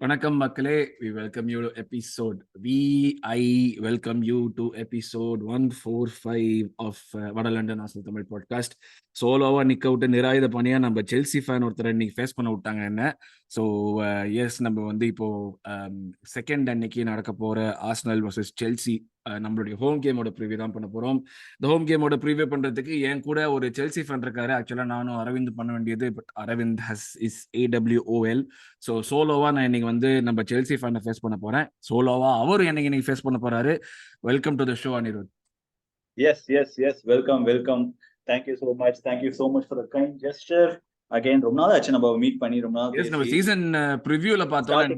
வணக்கம் மக்களே, we welcome you to episode I welcome you to episode 145 of Vada London Arsenal Tamil podcast. சோலோவா நிக்க விட்டு நிராயுத பணியா நம்ம Chelsea fan ஒருத்தர் இன்னைக்கு ஃபேஸ் பண்ண விட்டாங்க என்ன. ஸோ எஸ், நம்ம வந்து இப்போ செகண்ட் அன்னைக்கு நடக்க போற ஆர்சனல் வர்சஸ் செல்சி நம்மளுடைய ஹோம் கேமோட ப்ரிவியூ தான் பண்ண போறோம். இந்த ஹோம் கேமோட ப்ரிவியூ பண்றதுக்கு என் கூட ஒரு செல்சி ஃபேன் இருக்காரு. ஆக்சுவலா நானும் அரவிந்த் பண்ண வேண்டியது, but Aravind is AWOL. So சோலோவா நான் இன்னைக்கு வந்து நம்ம செல்சி ஃபேனை ஃபேஸ் பண்ண போறேன். சோலோவா அவரும் இன்னைக்கு ஃபேஸ் பண்ண போறாரு. Welcome to the show Anirud. Yes. Welcome. Thank you so much for the kind gesture. Again, ரொம்ப நாள் ஆச்சு நம்ம மீட் பண்ணி, ரொம்ப நாள் பேசி நம்ம சீசன் ப்ரிவியூல பார்த்தோம்.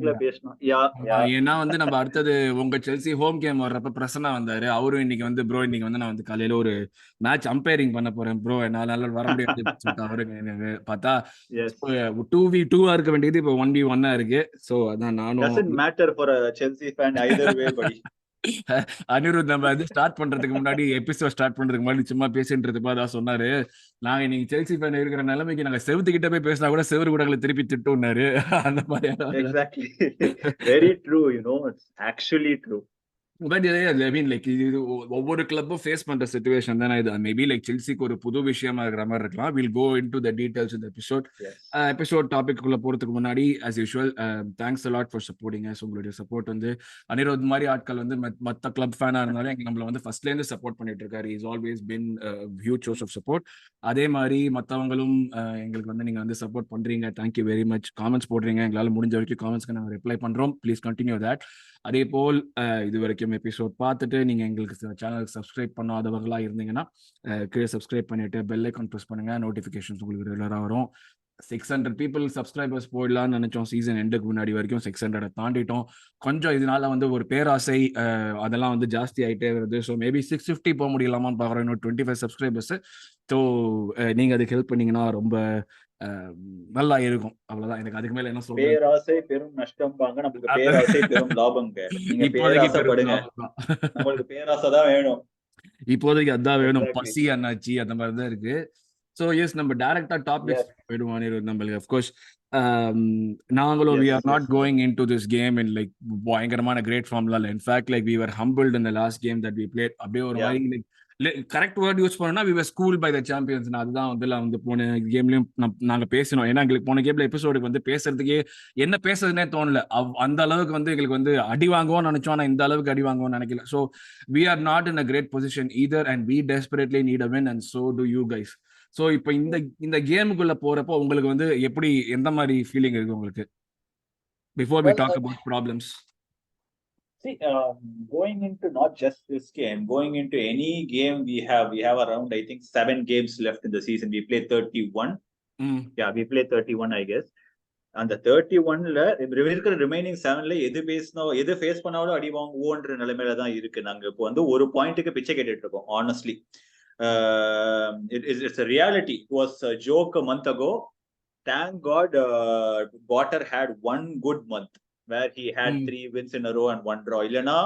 ஏன்னா வந்து நம்ம அடுத்தது உங்க செல்சி ஹோம் கேம் வர்றப்ப பிரசன்னா வந்தாரு. அவரும் இன்னைக்கு வந்து ப்ரோ இன்னைக்கு வந்து நான் வந்து காலையில ஒரு மேட்ச் அம்பையரிங் பண்ண போறேன் ப்ரோ, என்னால வர முடியாது அவருக்கு பார்த்தா 2v2 இருக்க வேண்டியது இப்போ 1v1 இருக்கு. சோ அதான் நானும் matter for Chelsea fan either way படி. அனிருத் நம்ம வந்து ஸ்டார்ட் பண்றதுக்கு முன்னாடி எபிசோட் ஸ்டார்ட் பண்றதுக்கு முன்னாடி சும்மா பேசிட்டு இருப்பா அதான் சொன்னாரு, நாங்க இன்னைக்கு செல்சி ஃபேன் இருக்கிற நிலைமைக்கு நாங்க செவத்துக்கிட்ட போய் பேசினா கூட செவரு கூட திருப்பி திட்டுனாரு. அந்த மாதிரி exactly, very true, you know, it's actually true. But I mean like இது ஒவ்வொரு கிளப்பும் ஃபேஸ் பண்ற சிச்சுவேஷன் தானே இது. மேபி லைக் செல்சிக்கு ஒரு புது விஷயமா இருக்கிற மாதிரி இருக்கலாம். Will go into the details in the episode topic குள்ள போறதுக்கு முன்னாடி as usual thanks a lot for supporting us. உங்களுடைய சப்போர்ட் வந்து அனிருத் மாதிரி ஆட்கள் வந்து மத்த கிளப் ஃபேனா இருந்தாலும் நம்மள வந்து ஃபர்ஸ்ட்ல இருந்து சப்போர்ட் பண்ணிட்டு இருக்காரு. Is always been huge source of support. அதே மாதிரி மத்தவங்களும் எங்களுக்கு வந்து நீங்க வந்து சப்போர்ட் பண்றீங்க. Thank you very much. காமெண்ட்ஸ் போடுறீங்க, எங்களால முடிஞ்ச வரைக்கும் காமெண்ட்ஸ்க்கு நாங்கள் ரிப்ளை பண்றோம். Please continue that. அதே போல் இது வரைக்கும் எபிசோட் பார்த்துட்டு நீங்க எங்களுக்கு சேனலுக்கு சப்ஸ்கிரைப் பண்ணாதவர்களா இருந்தீங்கன்னா கீழே சப்ஸ்கிரைப் பண்ணிட்டு பெல் ஐக்கான் ப்ரெஸ் பண்ணுங்க. நோட்டிஃபிகேஷன்ஸ் உங்களுக்கு ரெகுலரா வரும். 600 people சப்ஸ்கிரைபர்ஸ் போயிடலாம்னு நினைச்சோம். சீசன் எண்டுக்கு முன்னாடி வரைக்கும் 600 தாண்டிட்டோம். கொஞ்சம் இதனால வந்து ஒரு பேராசை அதெல்லாம் வந்து ஜாஸ்தி ஆகிட்டே வருது. ஸோ மேபி 650 போக முடியலாமான்னு பார்க்குறோம், இன்னும் 25 சப்ஸ்கிரைபர்ஸ். ஸோ நீங்க அதுக்கு ஹெல்ப் பண்ணீங்கன்னா ரொம்ப நல்லா இருக்கும். அவ்வளவுதான், எனக்கு அதுக்கு மேல என்ன சொல்றது. பேராசை பெரும் நஷ்டம் பாங்க, நமக்கு பேராசை பெரும் லாபம்ங்க. நீங்க பேராசைப்படுங்க, நமக்கு பேராசை தான் வேணும். இப்போதைக்கு அதான் வேணும். பசி அண்ணாச்சி அந்த மாதிரி தான் இருக்கு. ஸோ எஸ், நம்ம டைரக்டா டாபிக்ஸ் போயிடுவோம். நம்மளுக்கு அஃப்கோர்ஸ் நாங்களும் we are not going into this game in like பயங்கரமான கிரேட் ஃபார்ம்ல இல்ல. In fact like we were humbled in the last game that we played. அப்படியே ஒரு மாதிரி கரெக்ட் வேர்ட் யூஸ் பண்ணோம்னா we were schooled by the champions. அதுதான் வந்து போன கேம்லயும் நாங்க பேசணும். ஏன்னா எங்களுக்கு போன கேம்ல எபிசோடுக்கு வந்து பேசுறதுக்கே என்ன பேசுறதுனே தோணல. அந்த அளவுக்கு வந்து எங்களுக்கு வந்து அடி வாங்குவோம்னு நினைச்சோம், ஆனா இந்த அளவுக்கு அடி வாங்குவோம்னு நினைக்கல. So we are not in a great position either and we desperately need a win and so do you guys. So இப்போ இந்த கேமுக்குள்ள போறப்போ உங்களுக்கு வந்து எப்படி, எந்த மாதிரி ஃபீலிங் இருக்கு உங்களுக்கு before we talk about problems? See, going into not just this game, going into any game, we have around, I think, 7 games left in the season. We play 31. Yeah, we play 31, I guess. And the 31ல இருக்கிற remaining 7ல எது face பண்ணாலும் அடி வாங்குவோன்ற நிலைமையில தான் இருக்கு. நாங்க இப்போ வந்து ஒரு பாயிண்ட்டுக்கு பிச்சை கேட்டுட்டு இருக்கோம். Honestly it's a reality. It was a joke a month ago. Thank God Potter had one good month where he had 3 wins in a row and 1 draw. Illana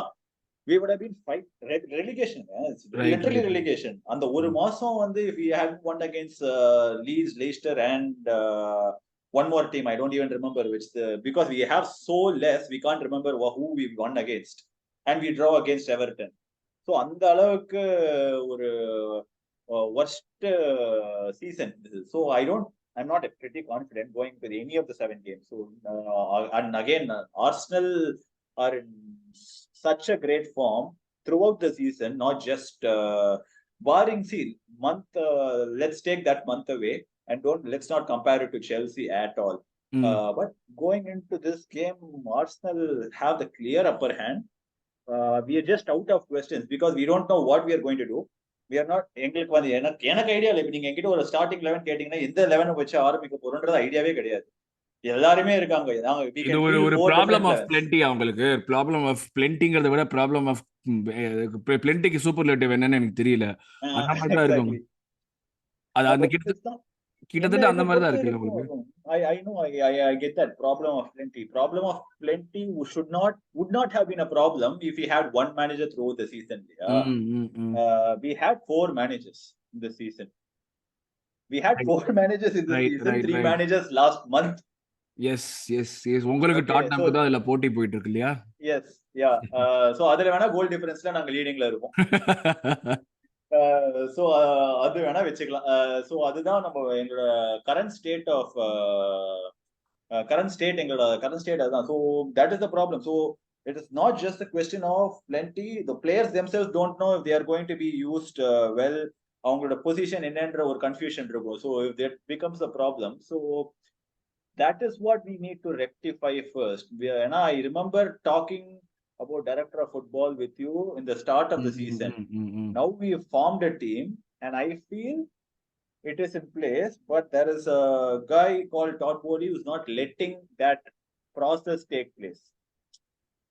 we would have been fight relegation. It's literally relegation. And the ஒரு மாசம் வந்து if we had won against Leeds, Leicester and one more team, I don't even remember which, because we have so less, we can't remember who we won against, and we draw against Everton. So அந்த அளவுக்கு ஒரு worst season. So I'm not pretty confident going to any of the 7 games. So and again, Arsenal are in such a great form throughout the season, not just barring month. Let's take that month away and let's not compare it to Chelsea at all. But going into this game, Arsenal have the clear upper hand. We are just out of questions because we don't know what we are going to do. We are not, எங்களுக்கு வந்து எனக்கு idea இல்லை. நீங்க என்கிட்ட ஒரு starting 11 கேட்டீங்கன்னா எந்த 11 வச்சு ஆரம்பிக்க போறோம்ன்றது ஐடியாவே கிடையாது. எல்லாருமே இருக்காங்க. ஒரு ப்ராப்ளம் ஆஃப் பிளென்டி. அவங்களுக்கு ப்ராப்ளம் ஆஃப் பிளென்டிங்கிறத விட ப்ராப்ளம் ஆஃப் பிளென்டிக்கு சூப்பர்லேட்டிவ் என்னன்னு எனக்கு தெரியல. அந்த மாதிரி தான் இருக்கும். அது அந்த கிட்டத்தட்ட அந்த மாதிரி தான் இருக்கு உங்களுக்கு. I know, I get that. Problem of plenty would not have been a problem if we had one manager throughout the season. We had 4 managers in the season. We had 4 managers in the season, 3 managers last month. Yes yes yes உங்களுக்கு Okay, so டாட்னம்க்கு தான் அதுல போட்டி போயிட்டு இருக்கு இல்லையா? Yes yeah so அதுல வேணா கோல் டிஃபரன்ஸ்ல நாங்க லீடிங்ல இருக்கோம். சோ அது வேணா வச்சுக்கலாம். சோ அதுதான் நம்ம எங்களோட கரண்ட் ஸ்டேட் ஆஃப் எங்களோட கரண்ட் ஸ்டேட் அதுதான். So that is the problem. So it is not just a question of plenty. The players themselves don't know if they are going to be used well. அவங்களோட position என்னன்ற ஒரு confusion இருக்கும். So if that becomes a problem, so that is what we need to rectify first. And I remember talking about director of football with you in the start of the season. Now we have formed a team, and I feel it is in place, but there is a guy called Todd Bowley who's not letting that process take place.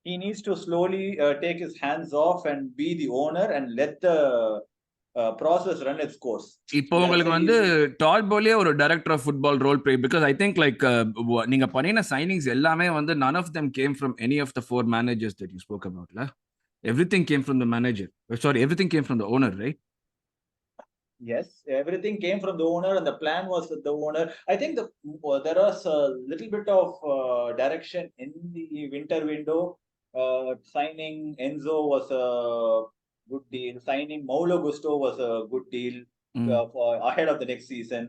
He needs to slowly take his hands off and be the owner and let the process run its course. இப்போ உங்களுக்கு வந்து Todd Boehly ஒரு director of football role play, because I think like நீங்க பண்ணின signings எல்லாமே வந்து none of them came from any of the four managers that you spoke about, la? Everything came from the manager. Sorry, everything came from the owner, right? Yes, everything came from the owner, and the plan was with the owner. I think there was a little bit of direction in the winter window. Signing Enzo was a good deal. Signing Paulo Gusto was a good deal for ahead of the next season.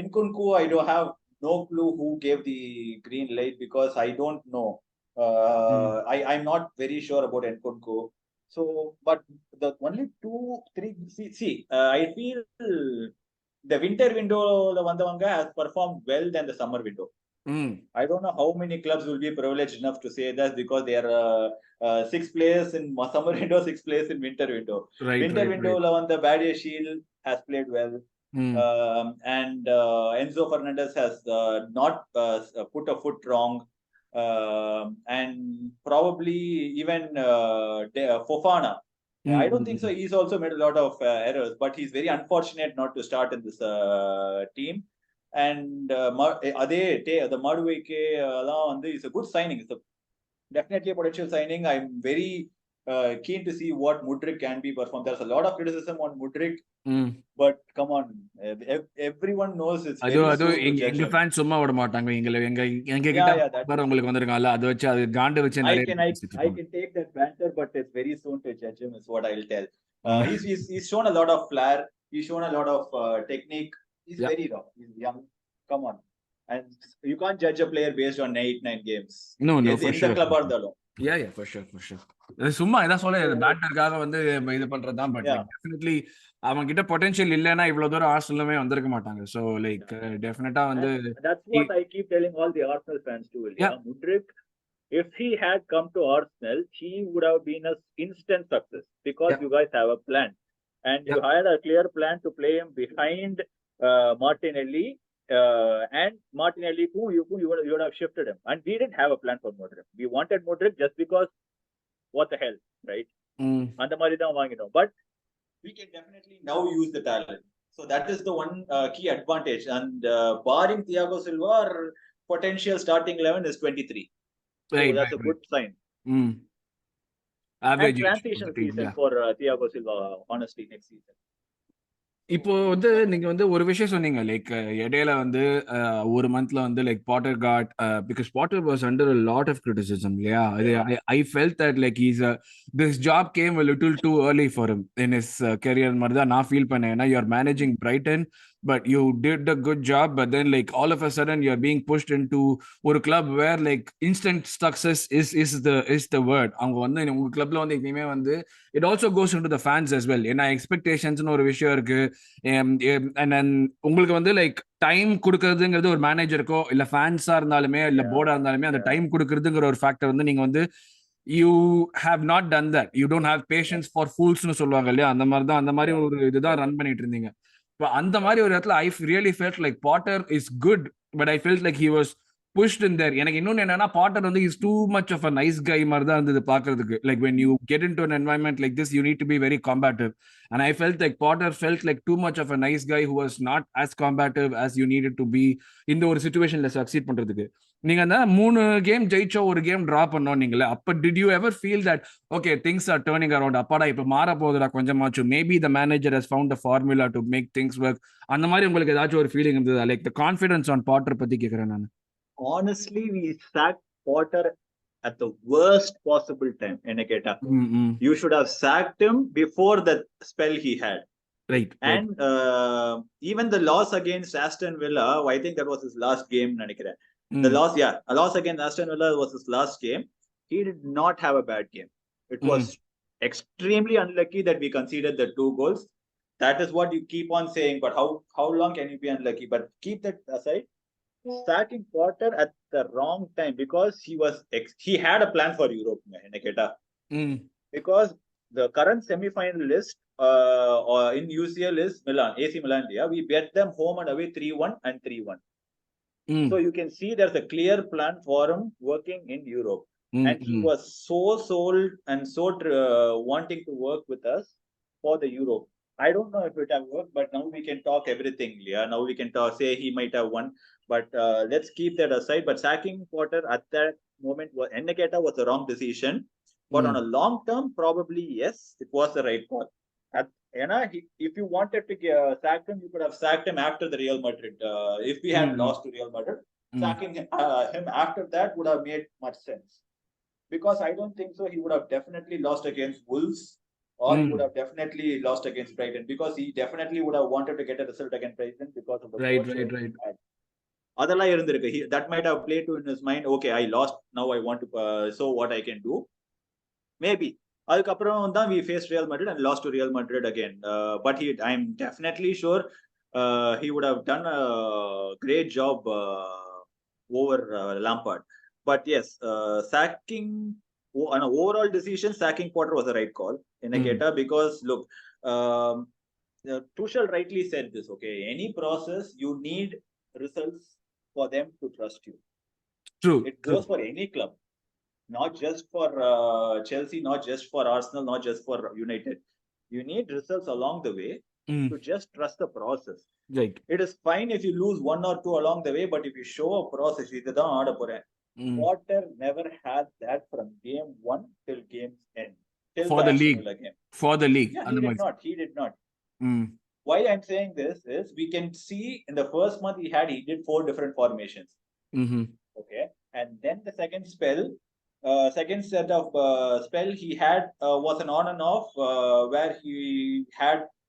Nkunku, I don't have no clue who gave the green light because I don't know. I'm not very sure about Nkunku. So, but the only 2-3 I feel the winter window vandavanga has performed well than the summer window. I don't know how many clubs will be privileged enough to say that because they are 6 players in summer window, 6 players in winter window. Winter window the Vada Shield has played well. And Enzo Fernandez has not put a foot wrong. And probably even Fofana. I don't think so. He's also made a lot of errors, but he's very unfortunate not to start in this team. And the Madueke is a good signing. It's definitely a potential signing. I'm very keen to see what Mudryk can be performed. There's a lot of criticism on Mudryk, but come on, everyone knows it's very soon to judge him. fans சும்மா விட மாட்டாங்க. எங்க கிட்ட உங்களுக்கு வந்திருக்காங்கல, அது வச்சு அது காண்டு வச்சு I can take that banter, but it's very soon to judge him is what I'll tell. He's shown a lot of flair. He's shown a lot of technique. He's very raw. He's young. Come on. And you can't judge a player based on 8-9 games. No, for sure. Club இருந்தாலும். Yeah, for sure. சும்மா இதான் சொல்ல பேட்டருக்காக வந்து இது பண்றதுதான், but definitely அவங்க கிட்ட potential இல்லைன்னா இவ்வளவு தூரம் ஆர்சனலுமே வந்திருக்க மாட்டாங்க. சோ லைக் டெஃபினட்டா வந்து that's what I keep telling all the Arsenal fans too. Mudryk, if he had come to Arsenal, he would have been an instant success because you guys have a plan, and you had a clear plan to play him behind Martinelli. And Martinelli, who you would have shifted him, and we didn't have a plan for Mudryk. We wanted Mudryk just because what the hell, right? And the Maridam Wangino, but we can definitely now use the talent. So that is the one key advantage. And barring Thiago Silva, our potential starting 11 is 23. So that's a good sign. Average transition season for Thiago Silva, honestly, next season. இப்போ வந்து நீங்க வந்து ஒரு விஷயம் சொன்னீங்க, like இடையில வந்து ஒரு மந்த்ல வந்து like Potter got, because Potter was under a lot of criticism, இல்லையா? I felt that like this job came a little too early for him in his career மாதிரி தான் நான் ஃபீல் பண்ணேன். ஏன்னா you're managing Brighton, but you did a good job, but then like all of a sudden you're being pushed into ஒரு club where like instant success is the word. அவங்க வந்து உங்க கிளப்ல வந்து எப்பயுமே வந்து it also goes into the fans as well. ஏன்னா எக்ஸ்பெக்டேஷன்ஸ்னு ஒரு விஷயம் இருக்கு. And then உங்களுக்கு வந்து லைக் டைம் கொடுக்கறதுங்கிறது ஒரு மேனேஜருக்கோ இல்ல ஃபேன்ஸா இருந்தாலுமே இல்ல போர்டா இருந்தாலுமே அந்த டைம் கொடுக்கறதுங்கிற ஒரு ஃபேக்டர் வந்து நீங்க வந்து you have not done that. You don't have patience for fools னு சொல்லுவாங்க இல்லையா? அந்த மாதிரி தான், அந்த மாதிரி ஒரு இதுதான் ரன் பண்ணிட்டு இருந்தீங்க. இப்போ அந்த மாதிரி ஒரு இடத்துல I really felt like Potter is good, but I felt like he was pushed in there. எனக்கு இன்னொன்னு என்னன்னா, பாட்டர் வந்து is too much of a nice guy மாதிரி தான் இருந்தது பாக்குறதுக்கு. Like when you get into an environment like this, you need to be very combative. And I felt like Potter felt like too much of a nice guy who was not as combative as you needed to be இந்த ஒரு சிச்சுவேஷன்ல succeed பண்றதுக்கு. நீங்க அந்த 3 game ஜெயிச்சோ 1 game draw பண்ணோம் நீங்களே, அப்ப did you ever feel that okay, things are turning around, அப்பாடா இப்ப மாற போகுதுடா கொஞ்சமாச்சும், maybe the manager has found a formula to make things work? அந்த மாதிரி உங்களுக்கு ஏதாச்சும் ஒரு ஃபீலிங் இருந்ததா? Like the confidence on Potter பத்தி கேக்குறேன் நான். honestly, we sacked Potter at the worst possible time. You should have sacked him before the spell he had. Right. And even the loss against Aston Villa, I think that was his last game. The loss, a loss against Aston Villa was his last game. He did not have a bad game. It was extremely unlucky that we conceded the 2 goals. That is what you keep on saying. But how long can you be unlucky? But keep that aside. Sacking Potter at the wrong time because he had a plan for Europe, Nikita. Because the current semi-finalist or in UCL is Milan, AC Milan. Yeah, we bet them home and away 3-1 and 3-1. So you can see there's a clear plan for him working in Europe. And he was so sold and so wanting to work with us for the Europe. I don't know if it have worked, but now we can talk everything. Yeah, now we can talk, say he might have won, but let's keep that aside. But sacking Potter at that moment was the wrong decision. But on a long term, probably yes, it was the right call. If you wanted to sack him, you could have sacked him after the Real Madrid. If we had lost to Real Madrid, sacking him after that would have made much sense. Because I don't think so. He would have definitely lost against Wolves, or he would have definitely lost against Brighton, because he definitely would have wanted to get a result against Brighton because of the right. That might have played in his mind. Okay, I lost. Now I want to show what I can do. Maybe. We faced Real Madrid and lost to Real Madrid again. But I'm definitely sure he would have done a great job over Lampard. But yes, sacking on an overall decision, sacking Potter was the right call in Aketa, because look, Tuchel rightly said this. Okay, any process you need results for them to trust you. True. It goes for any club. Not just for Chelsea, not just for Arsenal, not just for United. You need results along the way to just trust the process. Right. It is fine if you lose 1 or 2 along the way, but if you show a process, Potter never had that from game 1 till game's end. For the league. For the league. Yeah, he did not. Why I'm saying this is, we can see in the first month he did 4 different formations. Okay. And then the second set of spell he had was an on and off where he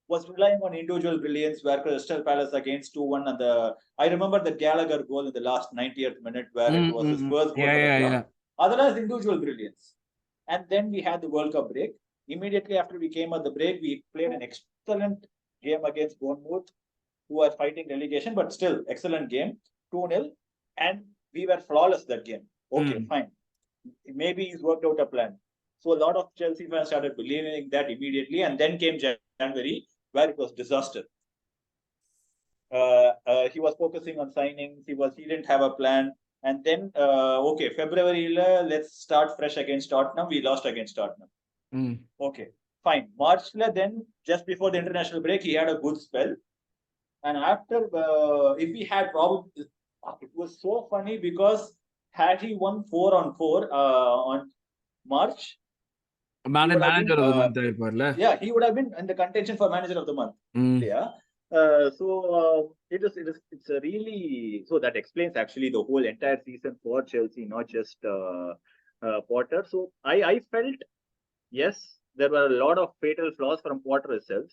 was relying on individual brilliance, where Crystal Palace against 2-1 and I remember the Gallagher goal in the last 90th minute where it was his first goal for the club. Otherwise, individual brilliance. And then we had the World Cup break. Immediately after we came at the break, we played an excellent game against Bournemouth, who are fighting relegation, but still excellent game, 2-0, and we were flawless that game. Okay, fine. Maybe he's worked out a plan. So a lot of Chelsea fans started believing that immediately, and then came January, where it was disaster. He was focusing on signings. He didn't have a plan. And then, okay, February, let's start fresh against Tottenham. We lost against Tottenham. Okay, fine. March, then just before the international break, he had a good spell. And after, if he had probably, it was so funny because had he won 4-on-4 on March, manager of the month, yeah, he would have been in the contention for manager of the month. Yeah. It's a really, so that explains actually the whole entire season for Chelsea, not just Potter. So I felt, yes, there were a lot of fatal flaws from Potter itself.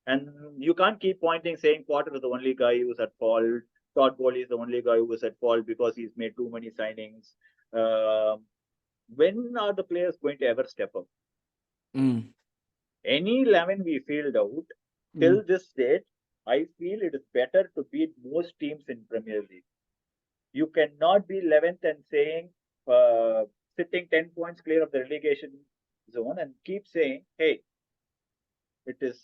And you can't keep saying Potter is the only guy who's at fault. Todd Bowley is the only guy who was at fault because he's made too many signings. When are the players going to ever step up? Any 11 we filled out till this date, I feel it is better to beat most teams in Premier League. You cannot be 11th and saying sitting 10 points clear of the relegation zone and keep saying, hey, it is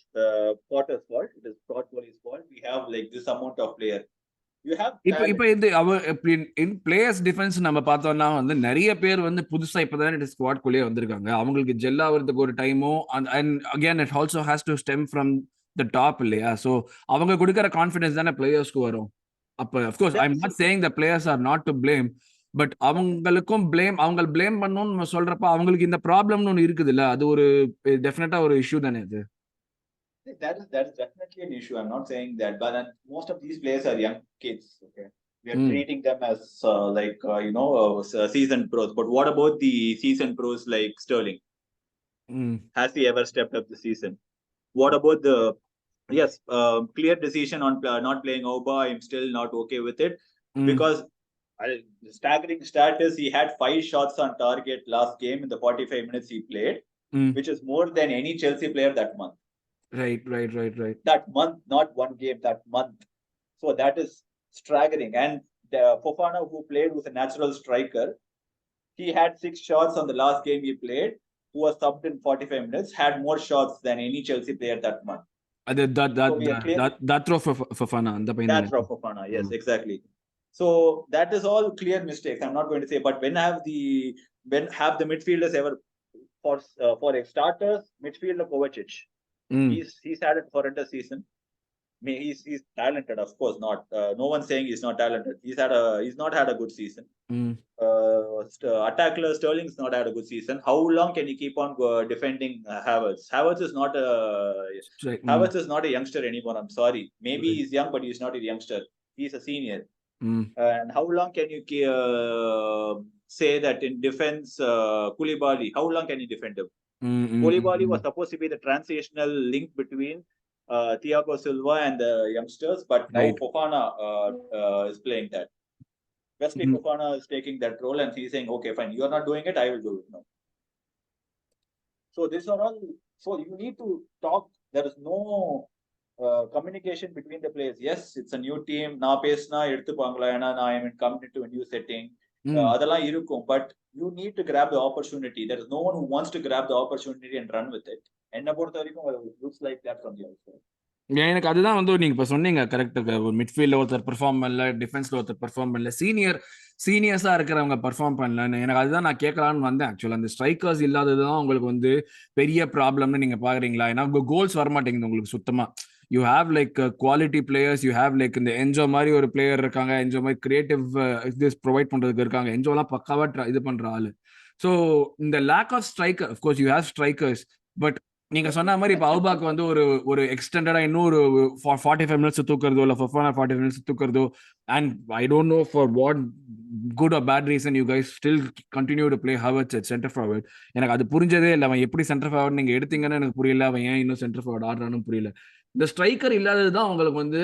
Potter's fault, it is Todd Bowley's fault. We have like this amount of player. இப்ப இந்த players difference நம்ம பார்த்தோம்னா வந்து நிறைய பேர் வந்து புதுசா இப்பதான் ஸ்குவாட் குள்ளேயே வந்திருக்காங்க. அவங்களுக்கு ஜெல் ஆகிறதுக்கு ஒரு டைமோ, and again it also has to stem from the top இல்லையா? ஸோ அவங்க கொடுக்குற கான்ஃபிடன்ஸ் தானே பிளேயர்ஸ்க்கு வரும். அப்ப of course I am not saying the players are not to blame, but அவங்களுக்கும் அவங்க பிளேம் பண்ணணும்னு சொல்றப்ப அவங்களுக்கு இந்த ப்ராப்ளம்னு ஒன்று இருக்குது இல்ல, அது ஒரு டெஃபினட்டா ஒரு இஷ்யூ தானே அது. That is definitely an issue. I'm not saying that, but most of these players are young kids. Okay, We are treating them as seasoned pros. But what about the seasoned pros like Sterling? Has he ever stepped up the season? What about the clear decision on not playing Auba? I'm still not okay with it because the staggering stat is he had 5 shots on target last game in the 45 minutes he played, which is more than any Chelsea player that month. Right. That month, not one game, that month. So that is staggering. And Fofana, who played, was a natural striker. He had 6 shots on the last game he played, who was subbed in 45 minutes, had more shots than any Chelsea player that month. That throw for Fofana. That throw for Fofana, yes, exactly. So that is all clear mistakes. I'm not going to say, but when have the midfielders ever, for starters, midfielder Kovacic, he's had a horrendous season. I mean, he's talented, of course not. No one's saying he's not talented. He's not had a good season. Attacker Sterling's not had a good season. How long can he keep on defending Havertz? Havertz is not a youngster anymore. I'm sorry. Maybe he's young, but he's not a youngster. He's a senior. And how long can you say that in defense, Koulibaly? How long can you defend him? Koulibaly was supposed to be the transitional link between Thiago Silva and the youngsters, but now Fofana is playing that. Wesley Fofana is taking that role and he's saying, okay, fine, you're not doing it, I will do it now. So these are all, so you need to talk. There is no communication between the players. Yes, it's a new team. Na pesna edutupangala ena na I am coming into a new setting. Adala irukum, but you need to grab the opportunity. There is no one who wants to grab the opportunity and run with it. Enna portha varaikum it looks like that from the outside. எனக்கு அதுதான் வந்து நீங்க இப்ப சொன்னீங்க கரெக்டா. ஒரு மிட்ஃபீல்ட்ல ஒருத்தர் perform பண்ணல, டிஃபென்ஸ்ல ஒருத்தர் பெர்ஃபார்ம் பண்ணல, சீனியர்ஸா இருக்கிறவங்க பெர்ஃபார்ம் பண்ணலன்னு எனக்கு அதுதான் நான் கேட்கலான்னு வந்தேன். ஆக்சுவலா அந்த ஸ்ட்ரைக்கர்ஸ் இல்லாததுதான் உங்களுக்கு வந்து பெரிய ப்ராப்ளம்னு நீங்க பாக்குறீங்களா? ஏன்னா கோல்ஸ் வரமாட்டேங்குது உங்களுக்கு சுத்தமா. You have like quality players, you have like இந்த என்ஜோ மாதிரி ஒரு பிளேயர் இருக்காங்க, என்ஜோ மாதிரி கிரியேட்டிவ் இது ப்ரொவைட் பண்றதுக்கு இருக்காங்க, என்ஜோலாம் பக்காவா இது பண்ற ஆளு. ஸோ இந்த lack of striker, of course you have strikers, but நீங்க சொன்ன மாதிரி இப்ப அவுபாக்கு வந்து ஒரு எக்ஸ்டெண்டடா இன்னொரு 45 மினிட்ஸ் தூக்குறதோ இல்ல 45 மினிட்ஸ் தூக்குறதோ, and I don't know for what good or bad reason you guys still continue to play Havertz at centre forward. எனக்கு அது புரிஞ்சதே இல்லை. அவன் எப்படி சென்டர் ஃபார்வர்ட் நீங்க எடுத்தீங்கன்னு எனக்கு புரியல. அவன் ஏன் இன்னும் சென்டர் ஃபார்வர்ட் ஆடுறான்னு புரியல. இந்த ஸ்ட்ரைக்கர் இல்லாததுதான் உங்களுக்கு வந்து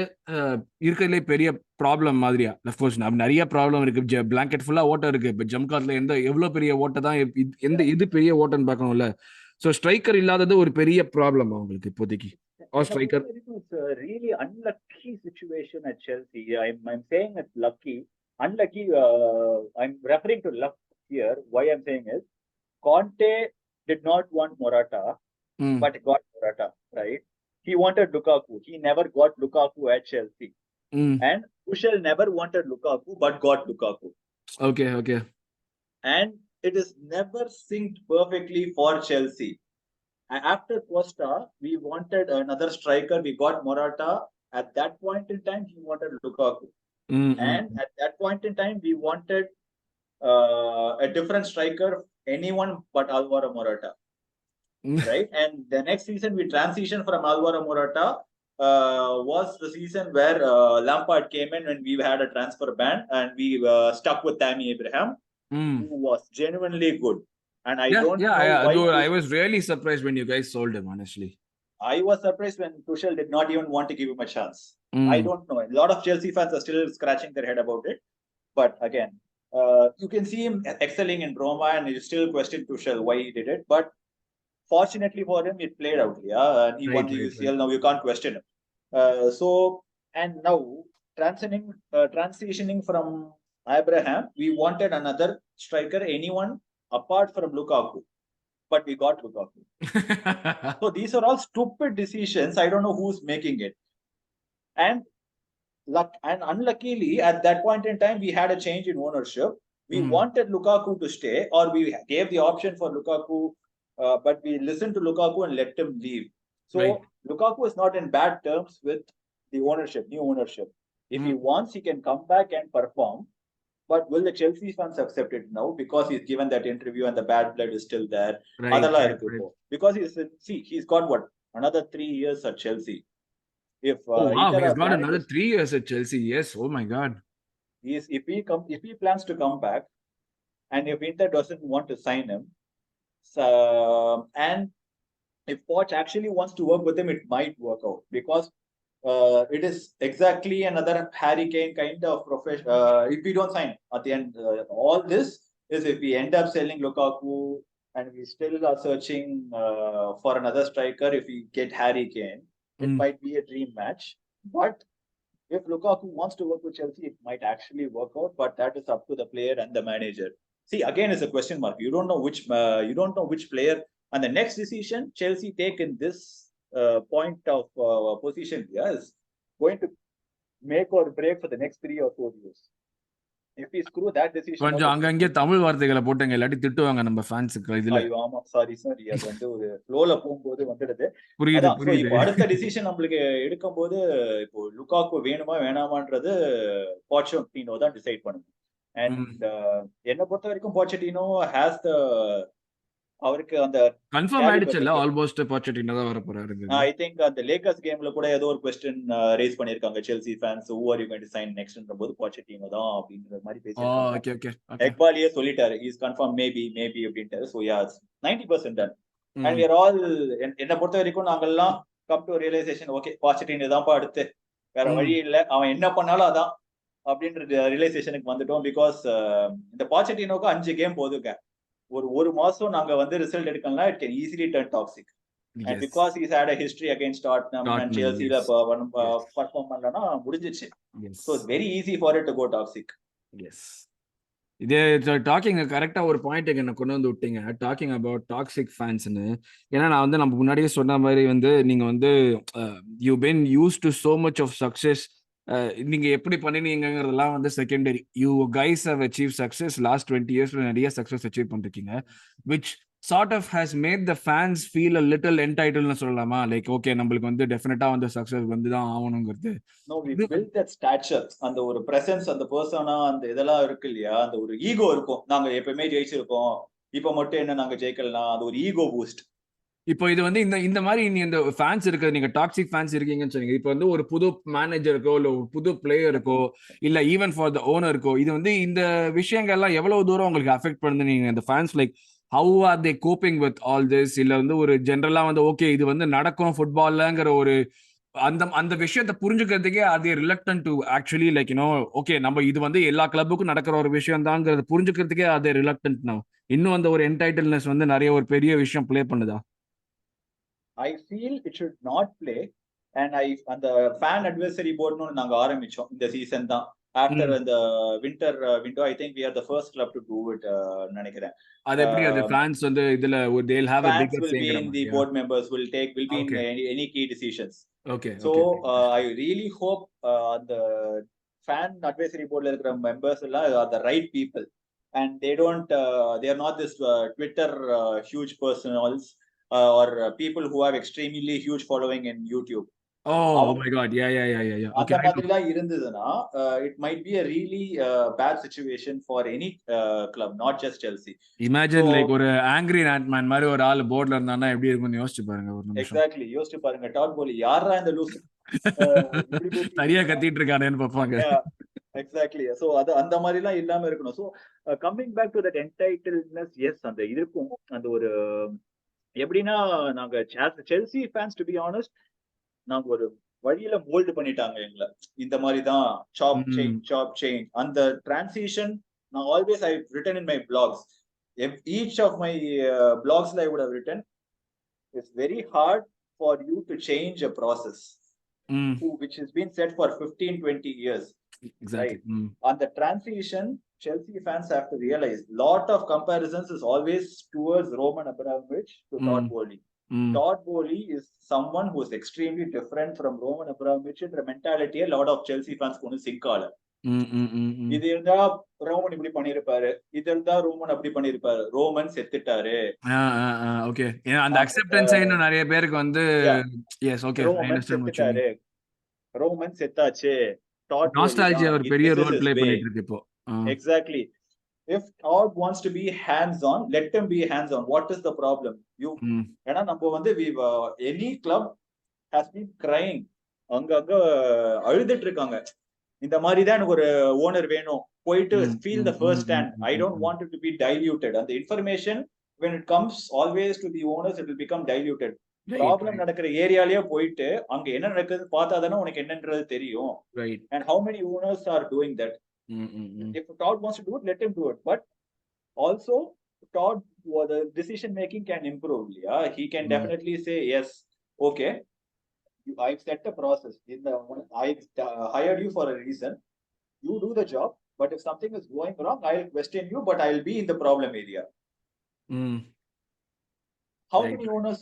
இருக்கிறதுலே பெரிய ப்ராப்ளம் மாதிரியா. அஃப்கோர்ஸ் நிறைய ப்ராப்ளம் இருக்கு. பிளாங்கெட் ஃபுல்லா ஓட்டம் இருக்கு. இப்ப ஜம்காட்ல எவ்வளவு பெரிய ஓட்டம் தான், எது பெரிய ஓட்டம்னு பார்க்கணும்ல. So striker இல்லாதது ஒரு பெரிய ப்ராப்ளம் அவங்களுக்கு இப்போதைக்கு. Striker. It's a really unlucky situation at Chelsea. I'm saying it's lucky. Unlucky, I'm referring to luck here. Why I'm saying is, Conte did not want Morata, but got Morata, right? He wanted Lukaku. He never got Lukaku at Chelsea. And Tuchel never wanted Lukaku, but got Lukaku. Okay. And it is never synced perfectly for Chelsea. After Costa, we wanted another striker. We got Morata. At that point in time, he wanted Lukaku. And at that point in time, we wanted a different striker, anyone but Alvaro Morata. Right? And the next season, we transitioned from Alvaro Morata. Was the season where Lampard came in when we had a transfer ban and we stuck with Tammy Abraham. Who was genuinely good, and I don't know why. Dude, I was really surprised when you guys sold him. Honestly, I was surprised when Tuchel did not even want to give him a chance. I don't know. A lot of Chelsea fans are still scratching their head about it. But again, you can see him excelling in Roma, and you still question Tuchel why he did it. But fortunately for him, it played out. Yeah, and he won the UCL. Now you can't question him. And now transitioning from Abraham, we wanted another striker, anyone apart from Lukaku, but we got Lukaku. So these are all stupid decisions. I don't know who's making it. And unluckily, at that point in time, we had a change in ownership. We wanted Lukaku to stay, or we gave the option for Lukaku, but we listened to Lukaku and let him leave. So Lukaku is not in bad terms with the ownership, new ownership. If he wants, he can come back and perform. But will the Chelsea fans accept it now? Because he's given that interview and the bad blood is still there. Because he's got what? Another 3 years at Chelsea. If he's got another 3 years at Chelsea. Yes. Oh my God. is if he plans to come back, and if Inter doesn't want to sign him, and if Poch actually wants to work with him, it might work out, because it is exactly another Harry Kane kind of profession. If we don't sign at the end, all this is if we end up selling Lukaku and we still are searching for another striker. If we get Harry Kane, it might be a dream match. But if Lukaku wants to work with Chelsea, it might actually work out. But that is up to the player and the manager. See, again, it's a question mark. You don't know which player. And the next decision Chelsea take in this point of position here is going to make or break for the next 3 or 4 years. If we screw that decision, கொஞ்சம் அங்கங்கே தமிழ் வார்த்தைகளை போட்டுங்க, இல்லாட்டி திட்டுவாங்க நம்ம ஃபேன்ஸுக்கு. இதுல ஆமா, சாரி அது வந்து ஒரு ஃப்ளோல போகும்போது வந்துடுது. புரியுது. இப்போ அடுத்த டிசிஷன் நம்மளுக்கு எடுக்கும்போது, இப்போ லுகாக்கு வேணுமா வேணாமான்றது போச்சட்டினோ தான் டிசைட் பண்ணுங்க. அண்ட் என்ன பொறுத்த வரைக்கும் போச்சட்டினோ ஹேஸ் த அவருக்கு அந்த கன்ஃபார்ம் ஆயிடுச்சுல, ஆல்மோஸ்ட் போச்சட்டினோ தான் வர போறாரு. ஐ திங்க் அந்த லேக்கர்ஸ் கேம்ல கூட ஏதோ ஒரு क्वेश्चन ரைஸ் பண்ணிருக்காங்க Chelsea fans, who are you going to sign next போது போச்சட்டினோ தான் அப்படிங்கற மாதிரி பேசிட்டாங்க. ஓகே. எக்பாலியே சொல்லிட்டாரு, இஸ் கன்ஃபார்ம் மேபி அப்படின்ட்டாரு. So yeah 90% done. And we are all, என்ன பொறுத்த வரைக்கும் நாங்கெல்லாம் come to realisation, okay Pochettino தான்ப்பா அடுத்து, வேற வழி இல்ல, அவன் என்ன பண்ணாலும் அதான் அப்படின்ற ரியலைசேஷனுக்கு வந்துட்டோம். பிகாஸ் இந்த போச்சட்டினோக்கு 5 கேம் போதுங்க, ஒரு மாசம் நாங்க வந்து ரிசல்ட் எடுக்கலாம், it can easily turn toxic. And because he's had a history against Tottenham and Chelsea la perform பண்ணலனா முடிஞ்சிச்சு. So it's very easy for it to go toxic. Yes. இதே டாக்கிங் கரெக்டா ஒரு பாயிண்ட் என்ன கொண்டு வந்து விட்டீங்க, டாக்கிங் அபவுட் டாக்ஸிக் ஃபேன்ஸ்னு. ஏன்னா நான் வந்து நம்ம முன்னாடியே சொன்ன மாதிரி வந்து நீங்க வந்து you been used to so much of success. நீங்க எப்படி பண்ணினீங்கிறதெல்லாம் வந்து secondary. You guys have achieve success last 20 years நிறைய சக்சஸ் அச்சீவ் பண்ணிருக்கீங்க, which sort of has made the fans feel a little entitled னு சொல்லலாமா? லைக் ஓகே நம்மளுக்கு வந்து டெஃபினட்டா வந்து சக்சஸ் வந்து தான் ஆகணுங்கிறது. No, we built that stature, அந்த ஒரு பிரசன்ஸ், அந்த பர்சனா, அந்த இதெல்லாம் இருக்கு இல்லையா, அந்த ஒரு ஈகோ இருக்கும். நாங்க எப்பவுமே ஜெயிச்சிருக்கோம், இப்ப மட்டும் என்ன நாங்க ஜெயிக்கலாம், அது ஒரு ஈகோ பூஸ்ட். இப்போ இது வந்து இந்த மாதிரி இந்த ஃபேன்ஸ் இருக்கு, நீங்க டாக்ஸிக் ஃபேன்ஸ் இருக்கீங்கன்னு சொன்னீங்க. இப்போ வந்து ஒரு புது மேனேஜருக்கோ இல்ல ஒரு புது பிளேயருக்கோ இல்ல ஈவன் ஃபார் த ஓனருக்கோ இது வந்து இந்த விஷயங்கள்லாம் எவ்வளவு தூரம் உங்களுக்கு அஃபெக்ட் பண்ணுது? நீங்க இந்த fans like how are they coping with all this? இல்ல வந்து ஒரு ஜென்ரலா வந்து ஓகே இது வந்து நடக்கும் ஃபுட்பால்லங்கிற ஒரு அந்த விஷயத்தை புரிஞ்சுக்கிறதுக்கே அது reluctant to actually like you know okay நம்ம இது வந்து எல்லா கிளப்புக்கும் நடக்கிற ஒரு விஷயம் தாங்கிறது புரிஞ்சுக்கிறதுக்கே அது ரிலக்டன்ட் நான் இன்னும் அந்த ஒரு என்டைட்டில்னஸ் வந்து நிறைய ஒரு பெரிய விஷயம் பிளே பண்ணுதா? I feel it should not play. And அந்த fan advisory board நாங்க ஆரம்பிச்சோம் இந்த சீசன் தான். After the winter window, I think we are the first club to do it நினைக்கிறேன். அது எப்படி அது fans வந்து இதுல they'll have a bigger say in the board members will be in any key decisions. Okay. So I really hope the fan advisory board la irukra members alla are the right people, and they are not this Twitter huge personals or people who have extremely huge following in YouTube. Oh my god, yeah. Okay, அந்த மாதிரில இருந்ததுனா it might be a really bad situation for any club, not just Chelsea. Imagine like ஒரு angry man மாதிரி ஒரு ஆள் போர்ட்ல இருந்தானா எப்படி இருக்கும்னு யோசிச்சு பாருங்க ஒரு நிமிஷம். Exactly, யோசிச்சு பாருங்க. டாட் போலி யாரா இந்த லூஸ் சரியா கத்திட்டு இருக்கானேன்னு பாப்பாங்க. Exactly. So அந்த மாதிரி எல்லாம் இல்லாம இருக்கணும். So coming back to that entitledness, yes, அந்த இருக்கும். அந்த ஒரு எப்படின்னா நாங்க Chelsea fans, to be honest, நாங்க ஒரு வழியில மோல்ட் பண்ணிட்டாங்க எங்களை. இந்த மாதிரி தான் சாப் செயின் அந்த டிரான்சிஷன். நான் always I written in my blogs, each of my blogs I would have written, it's very hard for you to change a process which has been set for 15-20 years. Exactly. Right? On the transition, Chelsea fans have to realize lot of comparisons is always towards Roman Abramovich to Todd Bowley. Todd Bowley is someone who is extremely different from Roman Abramovich in the mentality. A lot of Chelsea fans konnu sink agala. இது இருந்தா Roman இப்படி பண்ணிருப்பாரு, இது இருந்தா Roman அப்படி பண்ணிருப்பாரு, Roman செத்துட்டாரு. Okay, அந்த அக்செப்டன்ஸ் இன்னும் நிறைய பேருக்கு வந்து yes okay I understand what you mean. Roman செத்தாச்சு, டாட் நாஸ்டால்ஜியா ஒரு பெரிய ரோல் ப்ளே பண்ணிட்டு இருக்கு இப்போ. Exactly. If Todd wants to be hands on, let him be hands on. What is the problem? You ஏன்னா நம்ம வந்து any club has been crying, அங்க அழுதுட்டு இருக்காங்க. இந்த மாதிரி தான் எனக்கு ஒரு ஓனர் வேணும் போயிட்டு feel the first hand. I don't want it to be diluted, and the information when it comes always to the owners it will become diluted. Problem நடக்கிற ஏரியாலயே போயிட்டு அங்க என்ன நடக்குது பார்த்தா தானே உனக்கு என்னன்றது தெரியும். And how many owners are doing that? If Todd wants to do it, let him do it, but also Todd, the decision making can improve. Yeah, he can definitely say yes, okay, I've set a process. I hired you for a reason. You do the job, but if something is going wrong, I'll question you, but I'll be in the problem area. How many owners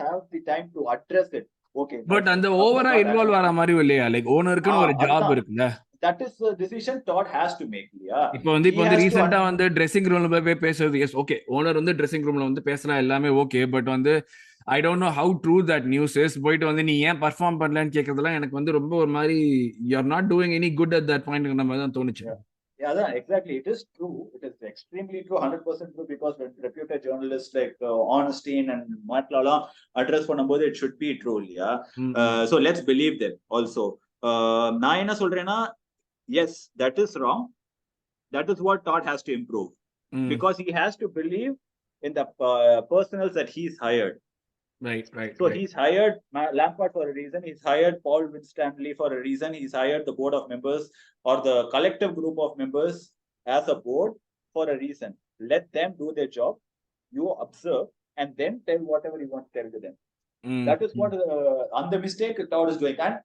have the time to address it? Okay, but அந்த ஓவரா involve ஆற மாதிரி இல்லையா? Like ஓனருக்குன்னு ஒரு job இருக்குல்ல. That is the decision Todd has to make. Yeah, இப்போ வந்து ரீசெண்டா வந்து ட்ரெஸ்ஸிங் ரூம்ல போய் பேசுறது, எஸ் ஓகே, ஓனர் வந்து ட்ரெஸ்ஸிங் ரூம்ல வந்து பேசினா எல்லாமே ஓகே, பட் வந்து ஐ don't know how true that news is. போயிட்டு வந்து நீ ஏன் பர்ஃபார்ம் பண்ணலன்னு கேட்கறதுலாம் எனக்கு வந்து ரொம்ப ஒரு மாதிரி you are not doing any good at that point நம்ம தான் தோணுச்சு. Yeah, exactly. It is true. It is extremely true, 100% true, because when reputed journalists like Ornstein and Matt Lala address பண்ணும்போது it should be true. Yeah. So let's believe them also. நான் என்ன சொல்றேன்னா, yes, that is wrong. That is what Todd has to improve, because he has to believe in the personals that he's hired. Right. So he's hired Lampard for a reason. He's hired Paul Winstanley for a reason. He's hired the board of members or the collective group of members as a board for a reason. Let them do their job. You observe and then tell whatever you want to tell to them. That is what on the mistake Todd is doing. And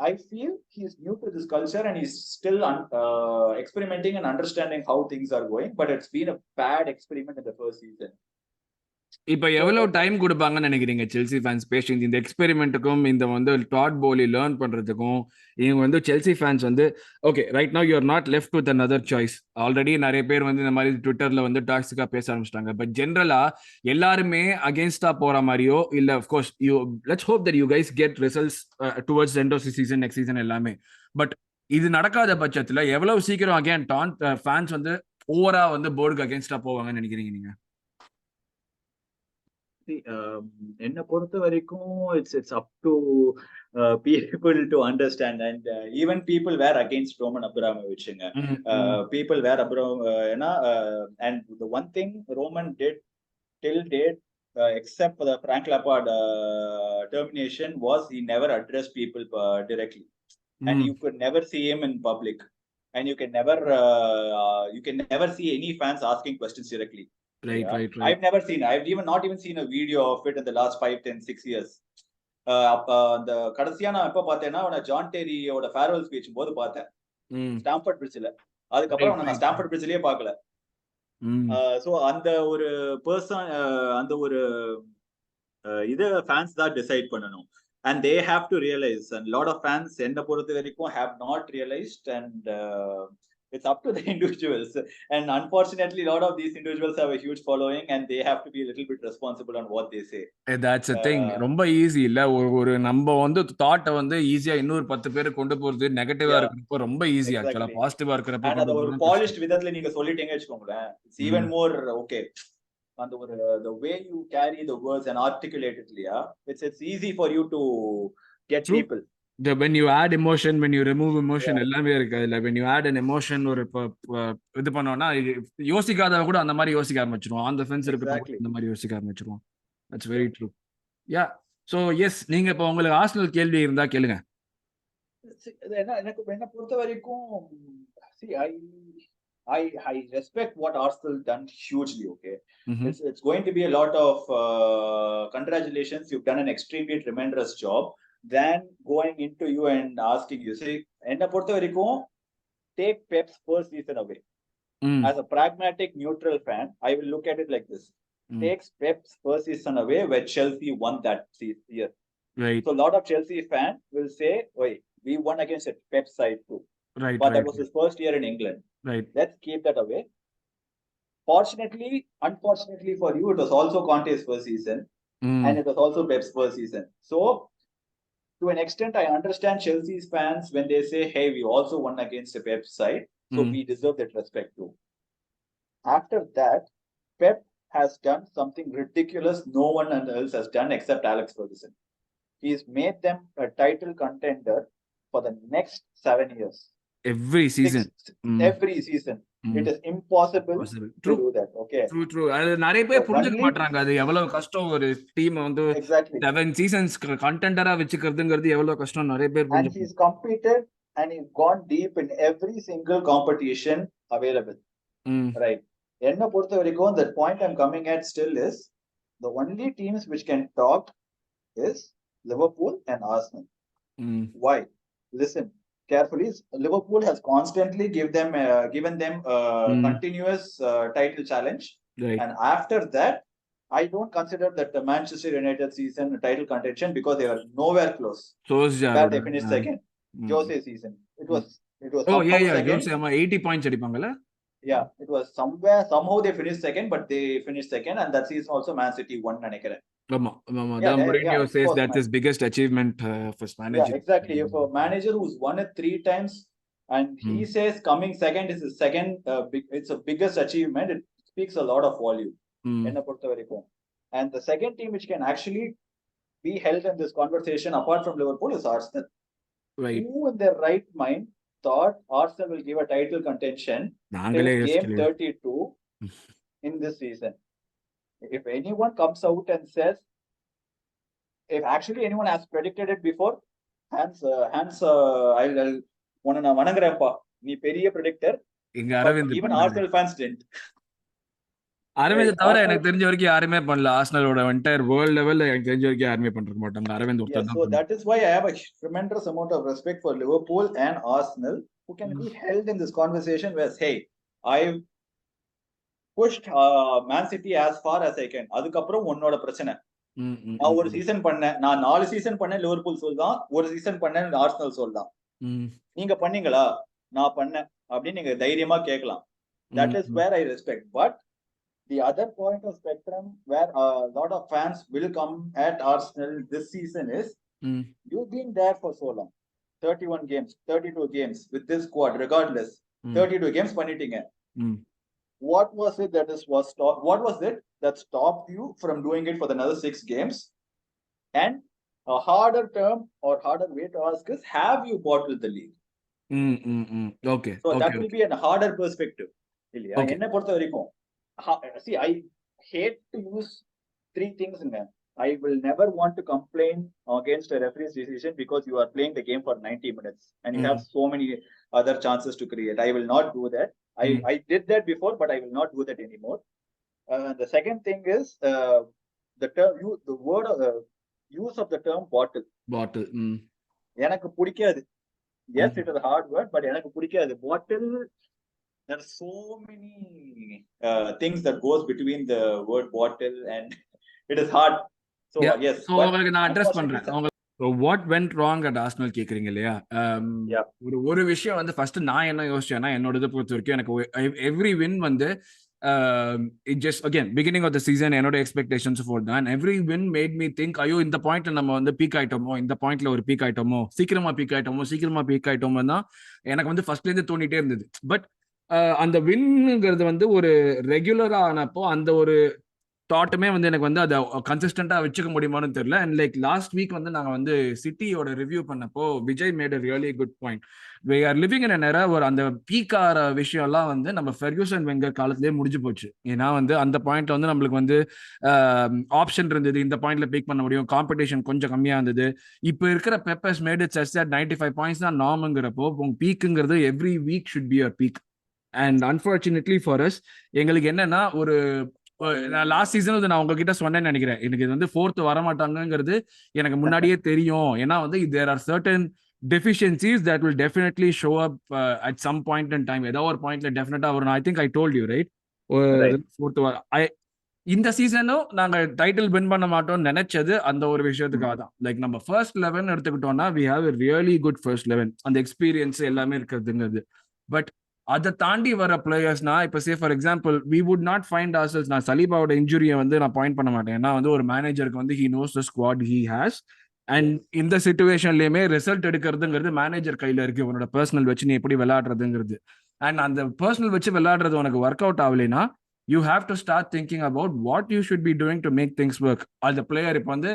I feel he's new to this culture and he's still experimenting and understanding how things are going. But it's been a bad experiment in the first season. இப்ப எவ்வளவு time கொடுப்பாங்கன்னு நினைக்கிறீங்க Chelsea fans patience இந்த எக்ஸ்பெரிமெண்ட்டுக்கும் இந்த வந்து dot போலி learn பண்றதுக்கும்? இவங்க வந்து செல்சி ஃபேன்ஸ் வந்து okay right now you are not left with another choice. Already நிறைய பேர் வந்து இந்த மாதிரி ட்விட்டர்ல வந்து டாக்ஸிக்கா பேச ஆரம்பிச்சிட்டாங்க. பட் ஜென்ரலா எல்லாருமே அகேன்ஸ்டா போற மாதிரியோ இல்ல, of course you let's hope that you guys get results towards end of the season, next season எல்லாமே. பட் இது நடக்காத பட்சத்துல எவ்வளவு சீக்கிரம் அகேன் ஃபேன்ஸ் வந்து ஓவரா வந்து போர்டுக்கு அகேன்ஸ்டா போவாங்கன்னு நினைக்கிறீங்க நீங்க? என்ன பொறுத்த வரைக்கும் it's up to people to understand, and even people were against Roman Abramovich. People were and the one thing Roman did till date, except for the Frank Lampard termination, was he never addressed people directly, and you could never see him in public, and you can never see any fans asking questions directly. Right. I've never seen. I've not even seen a video of it in the last 5, 10, 6 years. அந்த கடைசியா நான் எப்ப பார்த்தேன்னா John டெரியோட farewell speech போது பார்த்தேன் Stamford பிரிட்ஜ்ல. அதுக்கப்புறம் நான் Stamford பிரிட்ஜ்லயே பார்க்கல. சோ அந்த ஒரு பர்சன் அந்த ஒரு இது ஃபேன்ஸ் தான் டிசைட் பண்ணணும், and they have to realize, and lot of fans என்ன பொறுத்த வரைக்கும் have not realized, and it's up to the individuals, and unfortunately a lot of these individuals have a huge following and they have to be a little bit responsible on what they say. That's a thing. ரொம்ப easy இல்ல, ஒரு நம்ம வந்து தாட்ட வந்து ஈஸியா இன்னொரு 10 பேர் கொண்டு போறது நெகட்டிவா இருக்கிறப்ப ரொம்ப ஈஸி. ஆக்சுவலா பாசிட்டிவா இருக்கிறப்ப அந்த ஒரு பாலிஷ்ட் விதத்துல நீங்க சொல்லிட்டீங்க வெச்சுக்கோங்களேன், it's even more okay. And the way you carry the words and articulate it, it's easy for you to get True. People. When you add emotion, when you remove emotion, எல்லாமே இருக்கு அதுல. when you add an emotion, ஒரு இது பண்ணோம்னா யோசிக்காதவ கூட அந்த மாதிரி யோசிக்க ஆரம்பிச்சிருவோம். அந்த ஃபென்ஸ் இருக்கு அந்த மாதிரி யோசிக்க ஆரம்பிச்சிருவோம். That's very true. Yeah. So yes, நீங்க இப்ப உங்களுக்கு ஆர்சனல் கேள்வி இருந்தா கேளுங்க. எனக்கு என்ன பொறுத்த வரைக்கும் I respect what Arsenal done hugely. Okay, it's going to be a lot of congratulations. You've done an extremely tremendous job. Than going into you and asking you. See, enna portha varaikum, take Pep's first season away. As a pragmatic neutral fan, I will look at it like this. Takes Pep's first season away where Chelsea won that year. Right. So a lot of Chelsea fans will say, "Wait, we won against a Pep side too." Right. But that was his first year in England. Right. Let's keep that away. Unfortunately for you, it was also Conte's first season, and it was also Pep's first season. So to an extent, I understand Chelsea's fans when they say, "Hey, we also won against a Pep side, so we deserve that respect too." After that, Pep has done something ridiculous no one else has done except Alex Ferguson. He's made them a title contender for the next 7 years. Every season. Every season. It is impossible to do that. Okay. True. அது நிறைய பேர் புரிஞ்சுக்க only- மாட்டாங்க. அது எவ்வளவு கஷ்டம் ஒரு team வந்து Exactly. 7 seasons கண்டெண்டரா வச்சுக்கிறதுங்கிறது எவ்வளவு கஷ்டம் நிறைய பேர் And புரிஞ்சுக்க he's competed and he's gone deep in every single competition available. Right. என்ன பொறுத்த வரைக்கும் the point I'm coming at still is the only teams which can talk is Liverpool and Arsenal. Why? Listen carefully. Liverpool has constantly given them continuous title challenge. Right. And after that, I don't consider that the Manchester United season title contention because they were nowhere close. Where they finished second. Jose season. It was second. Jose 80 points அடிப்பாங்கல? Yeah, it was somehow they finished second, but they finished second, and that season also Man City won நினைக்கிறேன். Mourinho says that's his biggest achievement for Spanish. Yeah, exactly. If a manager who's won it 3 times and he says coming second is his second, it's a biggest achievement. It speaks a lot of volume. என்ன பொறுத்த வரைக்கும். And the second team which can actually be held in this conversation apart from Liverpool is Arsenal. Right. Who in their right mind thought Arsenal will give a title contention till game 32 in this season? If anyone comes out and says, if actually anyone has predicted it before, hands I'll wanna வணங்குறேன்ப்பா, நீ பெரிய predictor. Even Arsenal fans didn't. Aravind தவிர எனக்கு தெரிஞ்ச வரைக்கும் யாருமே பண்ணல. ஆர்சனலோட entire world லெவல்ல எனக்கு தெரிஞ்ச வரைக்கும் யாருமே பண்ணிருக்க மாட்டாங்க. அரவிந்த் ஒருத்தர் தான். So that is why I have a tremendous amount of respect for Liverpool and Arsenal who can be held in this conversation where, hey, I've pushed Man City as far as I can. அதுக்கப்புறம் உன்னோட பிரச்சனை. நான் ஒரு season பண்ணேன், நான் 4 season பண்ணேன் Liverpool சொல்லலாம், ஒரு சீசன் பண்ணேன் ஆர்சனல் சொல்லலாம். நீங்க பண்ணீங்களா, நான் பண்ணேன் அப்படின்னு நீங்க தைரியமா கேட்கலாம். That is where I respect. But the other point of spectrum where a lot of fans will come at Arsenal this season is, you've been there for so long. 31 games, 32 games with this squad, regardless. 32 games பண்ணிட்டீங்க. What was it that stopped you from doing it for another 6 games? And a harder term or harder way to ask is, have you bottled the league? Okay. So that will be a harder perspective. என்ன பொறுத்த வரைக்கும், see, I hate to use 3 things in there. I will never want to complain against a referee's decision because you are playing the game for 90 minutes and you have so many other chances to create. I will not do that. I did that before, but I will not do that anymore. The second thing is the use of the term bottle. எனக்கு பிடிக்காது. Yes, it is a hard word, but எனக்கு பிடிக்காது. Bottle, there are so many things that goes between the word bottle and it is hard. So yes. So உங்களுக்கு நான் address பண்றேன். So what went wrong at Arsenal கேக்குறீங்க இல்லையா? ஒரு விஷயம் வந்து ஃபர்ஸ்ட் நான் என்ன யோசிச்சேன்னா, என்னோடது பொறுத்த வரைக்கும் எனக்கு எவ்ரி வின் வந்து it just again beginning of the season என்னோட expectations for that every win made me think, ஐயோ இந்த பாயிண்ட்ல நம்ம வந்து பீக் ஆயிட்டோமோ, இந்த பாயிண்ட்ல ஒரு பீக் ஆயிட்டோமோ, சீக்கிரமா பீக் ஆயிட்டோமோ தான் எனக்கு வந்து ஃபர்ஸ்ட்ல இருந்து தோணிட்டே இருந்தது. பட் அந்த வின்ங்கிறது வந்து ஒரு ரெகுலரா ஆனப்போ அந்த ஒரு தாட்டுமே வந்து எனக்கு வந்து அதை கன்சிஸ்டண்டா வச்சுக்க முடியுமான்னு தெரியல. அண்ட் லைக் லாஸ்ட் வீக் வந்து நாங்க வந்து சிட்டியோட ரிவ்யூ பண்ணப்போ Vijay made a really good point. we are living in an era ஒரு அந்த பீக் ஆற விஷயம் எல்லாம் வந்து நம்ம ஃபெர்குசன் வெங்கர் காலத்திலேயே முடிஞ்சு போச்சு. ஏன்னா வந்து அந்த பாயிண்ட்ல வந்து நம்மளுக்கு வந்து ஆப்ஷன் இருந்தது, இந்த பாயிண்ட்ல பீக் பண்ண முடியும், காம்படிஷன் கொஞ்சம் கம்மியா இருந்தது. இப்போ இருக்கிற peppers made it such that 95 points தான் நார்ம்ங்கிறப்போ உங்க பீக்குங்கிறது every week should be your peak. And unfortunately for us எங்களுக்கு என்னன்னா, ஒரு நான் லாஸ்ட் சீசன் வந்து நான் உங்ககிட்ட சொன்னேன்னு நினைக்கிறேன், எனக்கு இது வந்து 4th வரமாட்டாங்கிறது எனக்கு முன்னாடியே தெரியும். ஏன்னா வந்து there are certain deficiencies that will definitely show up at some point in time. ஏதோ ஒரு பாயிண்ட்ல டெஃபினட்டா வரும். I think I told you right, 4th இந்த சீசனும் நாங்க டைட்டில் வின் பண்ண மாட்டோம்னு நினைச்சது அந்த ஒரு விஷயத்துக்காக தான். லைக் நம்ம ஃபர்ஸ்ட் 11 எடுத்துக்கிட்டோம்னா we have a really good first 11, அந்த எக்ஸ்பீரியன்ஸ் எல்லாமே இருக்கிறதுங்கிறது. பட் அதை தாண்டி வர பிளேயர்ஸ்னா இப்போ say for example we would not find ourselves, நான் சலீபாவோட இன்ஜுரியை வந்து நான் பாயிண்ட் பண்ண மாட்டேன். ஏன்னா வந்து ஒரு மேனேஜருக்கு வந்து he knows the squad he has, and இந்த சிச்சுவேஷன்லயுமே ரிசல்ட் எடுக்கிறதுங்கிறது மேனேஜர் கையில இருக்கு. உன்னோட பர்சனல் வச்சு நீ எப்படி விளையாடுறதுங்கிறது. அண்ட் அந்த பர்சனல் வச்சு விளையாடுறது உனக்கு ஒர்க் அவுட் ஆகலைன்னா you have to start thinking about what you should be doing to make things work. அந்த பிளேயர் இப்போ வந்து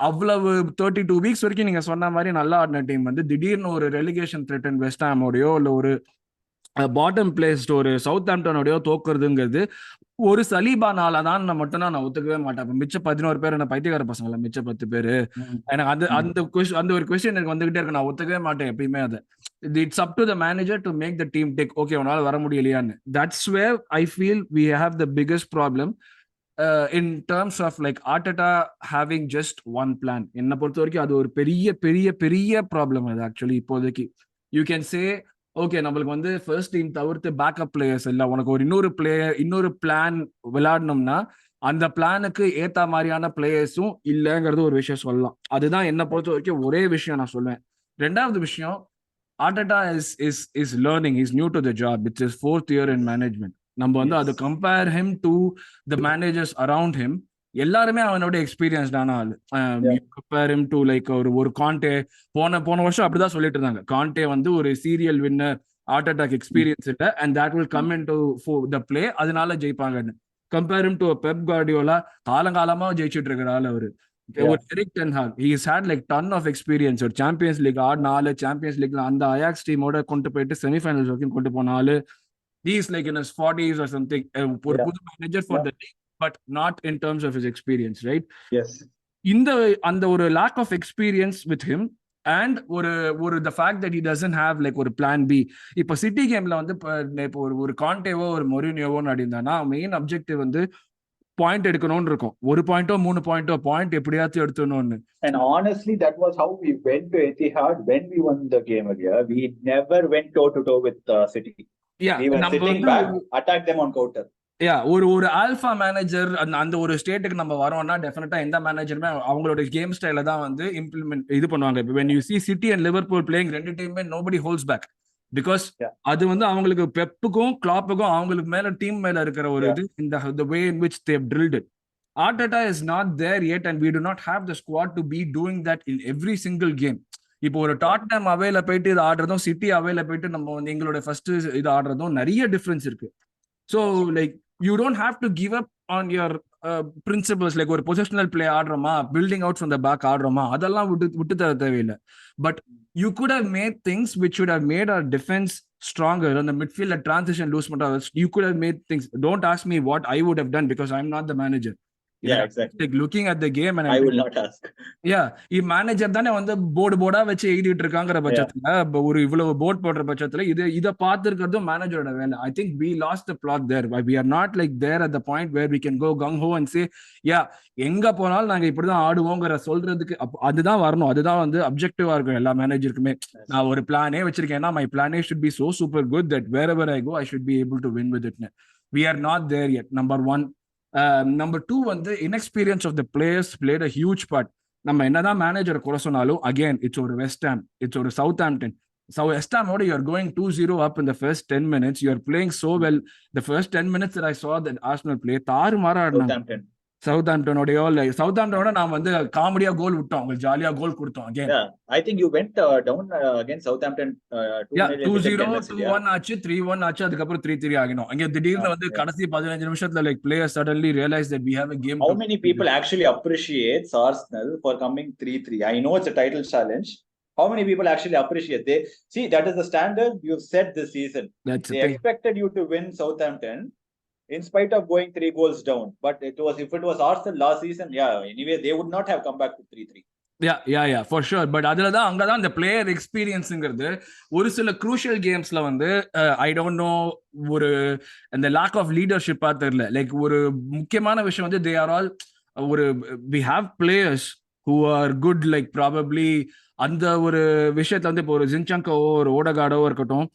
அவ்வளவு 32 வீக்ஸ் வரைக்கும் நீங்க சொன்ன மாதிரி நல்லா ஆடின டீம் வந்து திடீர்னு ஒரு ரெலிகேஷன் த்ரெட்டன் வெஸ்ட் ஹாமோடையோ இல்ல ஒரு பாட்டம் பிளேஸ்ட் ஒரு சவுத் ஆம்டனோடையோ தோக்குறதுங்கிறது ஒரு சலீபானால தான் மட்டும்தான் நான் ஒத்துக்கவே மாட்டேன். மிச்ச 11 பேர் என்ன பைத்தியக்கார பசங்கள, மிச்ச 10 பேரு எனக்கு அந்த ஒரு கொஸ்டின் எனக்கு வந்துகிட்டே இருக்கு. நான் ஒத்துக்கவே மாட்டேன் எப்பயுமே. அதை it's up to the manager to make the team take. Okay, உன்னால வர முடியலையான்னு. That's where I feel we have the biggest problem in terms of like Arteta having just one plan. என்னை பொறுத்த வரைக்கும் அது ஒரு பெரிய பெரிய பெரிய ப்ராப்ளம் அது ஆக்சுவலி இப்போதைக்கு. யூ கேன் சே ஓகே, நம்மளுக்கு வந்து ஃபர்ஸ்ட் டீம் தவிர்த்து பேக்கப் பிளேயர்ஸ் இல்லை, உனக்கு ஒரு இன்னொரு பிளான் விளையாடணும்னா அந்த பிளானுக்கு ஏத்த மாதிரியான பிளேயர்ஸும் இல்லைங்கிறது ஒரு விஷயம் சொல்லலாம். அதுதான் என்னை பொறுத்த வரைக்கும் ஒரே விஷயம் நான் சொல்லுவேன். ரெண்டாவது விஷயம், Arteta is learning. He's new to the job. It's his 4th year in management. நம்ம வந்து அது compare him to the managers around him. எல்லாருமே அவனோட எக்ஸ்பீரியன்ஸ்டான ஆளு. கம்பேர் him to லைக் ஒரு கான்டே. போன வருஷம் அப்படிதான் சொல்லிட்டு இருந்தாங்க, கான்டே வந்து ஒரு சீரியல் வின்னர், Artetaக்கு எக்ஸ்பீரியன்ஸ் இல்லை, and that will come into the play, அதனால ஜெயிப்பாங்கன்னு. Compare him to a Pep Guardiola, காலங்காலமா ஜெயிச்சுட்டு இருக்கிற ஆள் அவரு. ஒரு Erik ten Hag, he has had like ton of experience. ஒரு சாம்பியன்ஸ் லீக் ஆடினால, சாம்பியன்ஸ் லீக்ல அந்த அயாக்ஸ் டீமோட கொண்டு போயிட்டு செமிஃபைனல்ஸ் வரைக்கும் கொண்டு போனாலு. He is like in his 40s or something. ஒரு புது manager for the league, but not in terms of his experience, right? Yes. அந்த ஒரு lack of experience with him and ஒரு the fact that he doesn't have like ஒரு plan B. இப்போ city கேம்ல வந்து இப்போ ஒரு கான்டேவோ ஒரு மொரினியோவோ அடிந்தானா மெயின் அப்ஜெக்டிவ் வந்து பாயிண்ட் எடுக்கணும்னு இருக்கும். 1 பாயிண்டோ 3 பாயிண்டோ பாயிண்ட் எப்படியாச்சும் எடுத்துடணும்னு. And honestly, that was how we went to Etihad when we won the game earlier. We never went toe to toe with City. Yeah, we were sitting back, attack them on counter. ஒரு alpha manager அந்த ஒரு ஸ்டேட்டுக்கு நம்ம வரோம்னா டெஃபினட்டா எந்த மேனேஜருமே அவங்களோட game ஸ்டைல தான் வந்து இம்ப்ளிமெண்ட் இது பண்ணுவாங்க. when you see City and Liverpool playing, ரெண்டு டீமுமே nobody holds back because அது வந்து அவங்களுக்கு பெப்புக்கும் கிளாப்புக்கும் அவங்களுக்கு மேல டீம் மேல இருக்கிற ஒரு இது இந்த the way in which they have drilled it. Arteta is not there yet and we do not have the squad to be doing that in every single game. இப்போ ஒரு டாட்னம் அவேல போயிட்டு இது ஆடுறதும் சிட்டி அவேல போயிட்டு நம்ம வந்து எங்களோட ஃபர்ஸ்ட் இது ஆடுறதும் நிறைய டிஃபரன்ஸ் இருக்கு. So like you don't have to give up on your principles. like ஒரு பொசிஷனல் பிளே ஆடுறோமா, building out from the back ஆடுறோமா, அதெல்லாம் விட்டு தர தேவையில்லை. But you could have made things which would have made our defense stronger on the midfield. A transition loose matter, you could have made things. Don't ask me what I would have done because I'm not the manager. Exactly. Like looking at the game and I will not ask. Manager தானே வந்து போர்டா வச்சு எழுதிட்டு இருக்காங்கிற பட்சத்துல ஒரு இவ்வளவு board போடுற பட்சத்துல இதை பார்த்துருக்கிறதும் மேனேஜரோட வேலை. I think we lost the plot there. We are not like there at the point where we can go gung ho and say எங்க போனாலும் நாங்க இப்படிதான் ஆடுவோங்கிற சொல்றதுக்கு அதுதான் வரணும். அதுதான் வந்து அப்ஜெக்டிவா இருக்கும் எல்லா மேனேஜருக்குமே. நான் ஒரு பிளானே வச்சிருக்கேன்னா my plan should be so super good that wherever I go I should be able to win with it. We are not there yet. Number 1. Number 2 வந்து inexperience of the players played a huge part. நம்ம என்னதான் manager குறை சொன்னாலும் again it's ஒரு West Ham, it's ஒரு south ஆம்டன். West Ham you are going 2-0 up in the first 10 minutes. You are playing so well. The first 10 minutes that I saw that Arsenal play, தாறுமாறா ஆடினாங்க. South ஆம்டனோட நான் வந்து காமெடியா கோல் விட்டோம், அவங்க ஜாலியா கோல் கொடுத்தோம். again I think you went down against Southampton 2-0 2-1 ஆச்சு, 3-1 ஆச்சு, அதுக்கு அப்புறம் 3-3 ஆகினோம். அங்க திடீர்னு வந்து கடைசி 15 நிமிஷத்துல like players suddenly realized that we have a game. How many people actually appreciate Arsenal for coming 3-3? I know it's a title challenge. How many people actually appreciate? They see that is the standard you've set this season. They expected you to win Southampton in spite of going 3 goals down. But if it was Arsenal last season, anyway, they would not have come back to 3-3. for sure. But அதுலதான் அங்கதான் இந்த player எக்ஸ்பீரியன்ஸ்ங்கிறது ஒரு சில crucial கேம்ஸ்ல வந்து ஐ don't no ஒரு அந்த lack of லீடர்ஷிப்பா தெரியல. Like ஒரு முக்கியமான விஷயம் வந்து they are all we have players who are good, like probably அந்த ஒரு விஷயத்துல வந்து இப்போ ஒரு zinchenko ஒரு ஓடகார்டோ இருக்கட்டும்,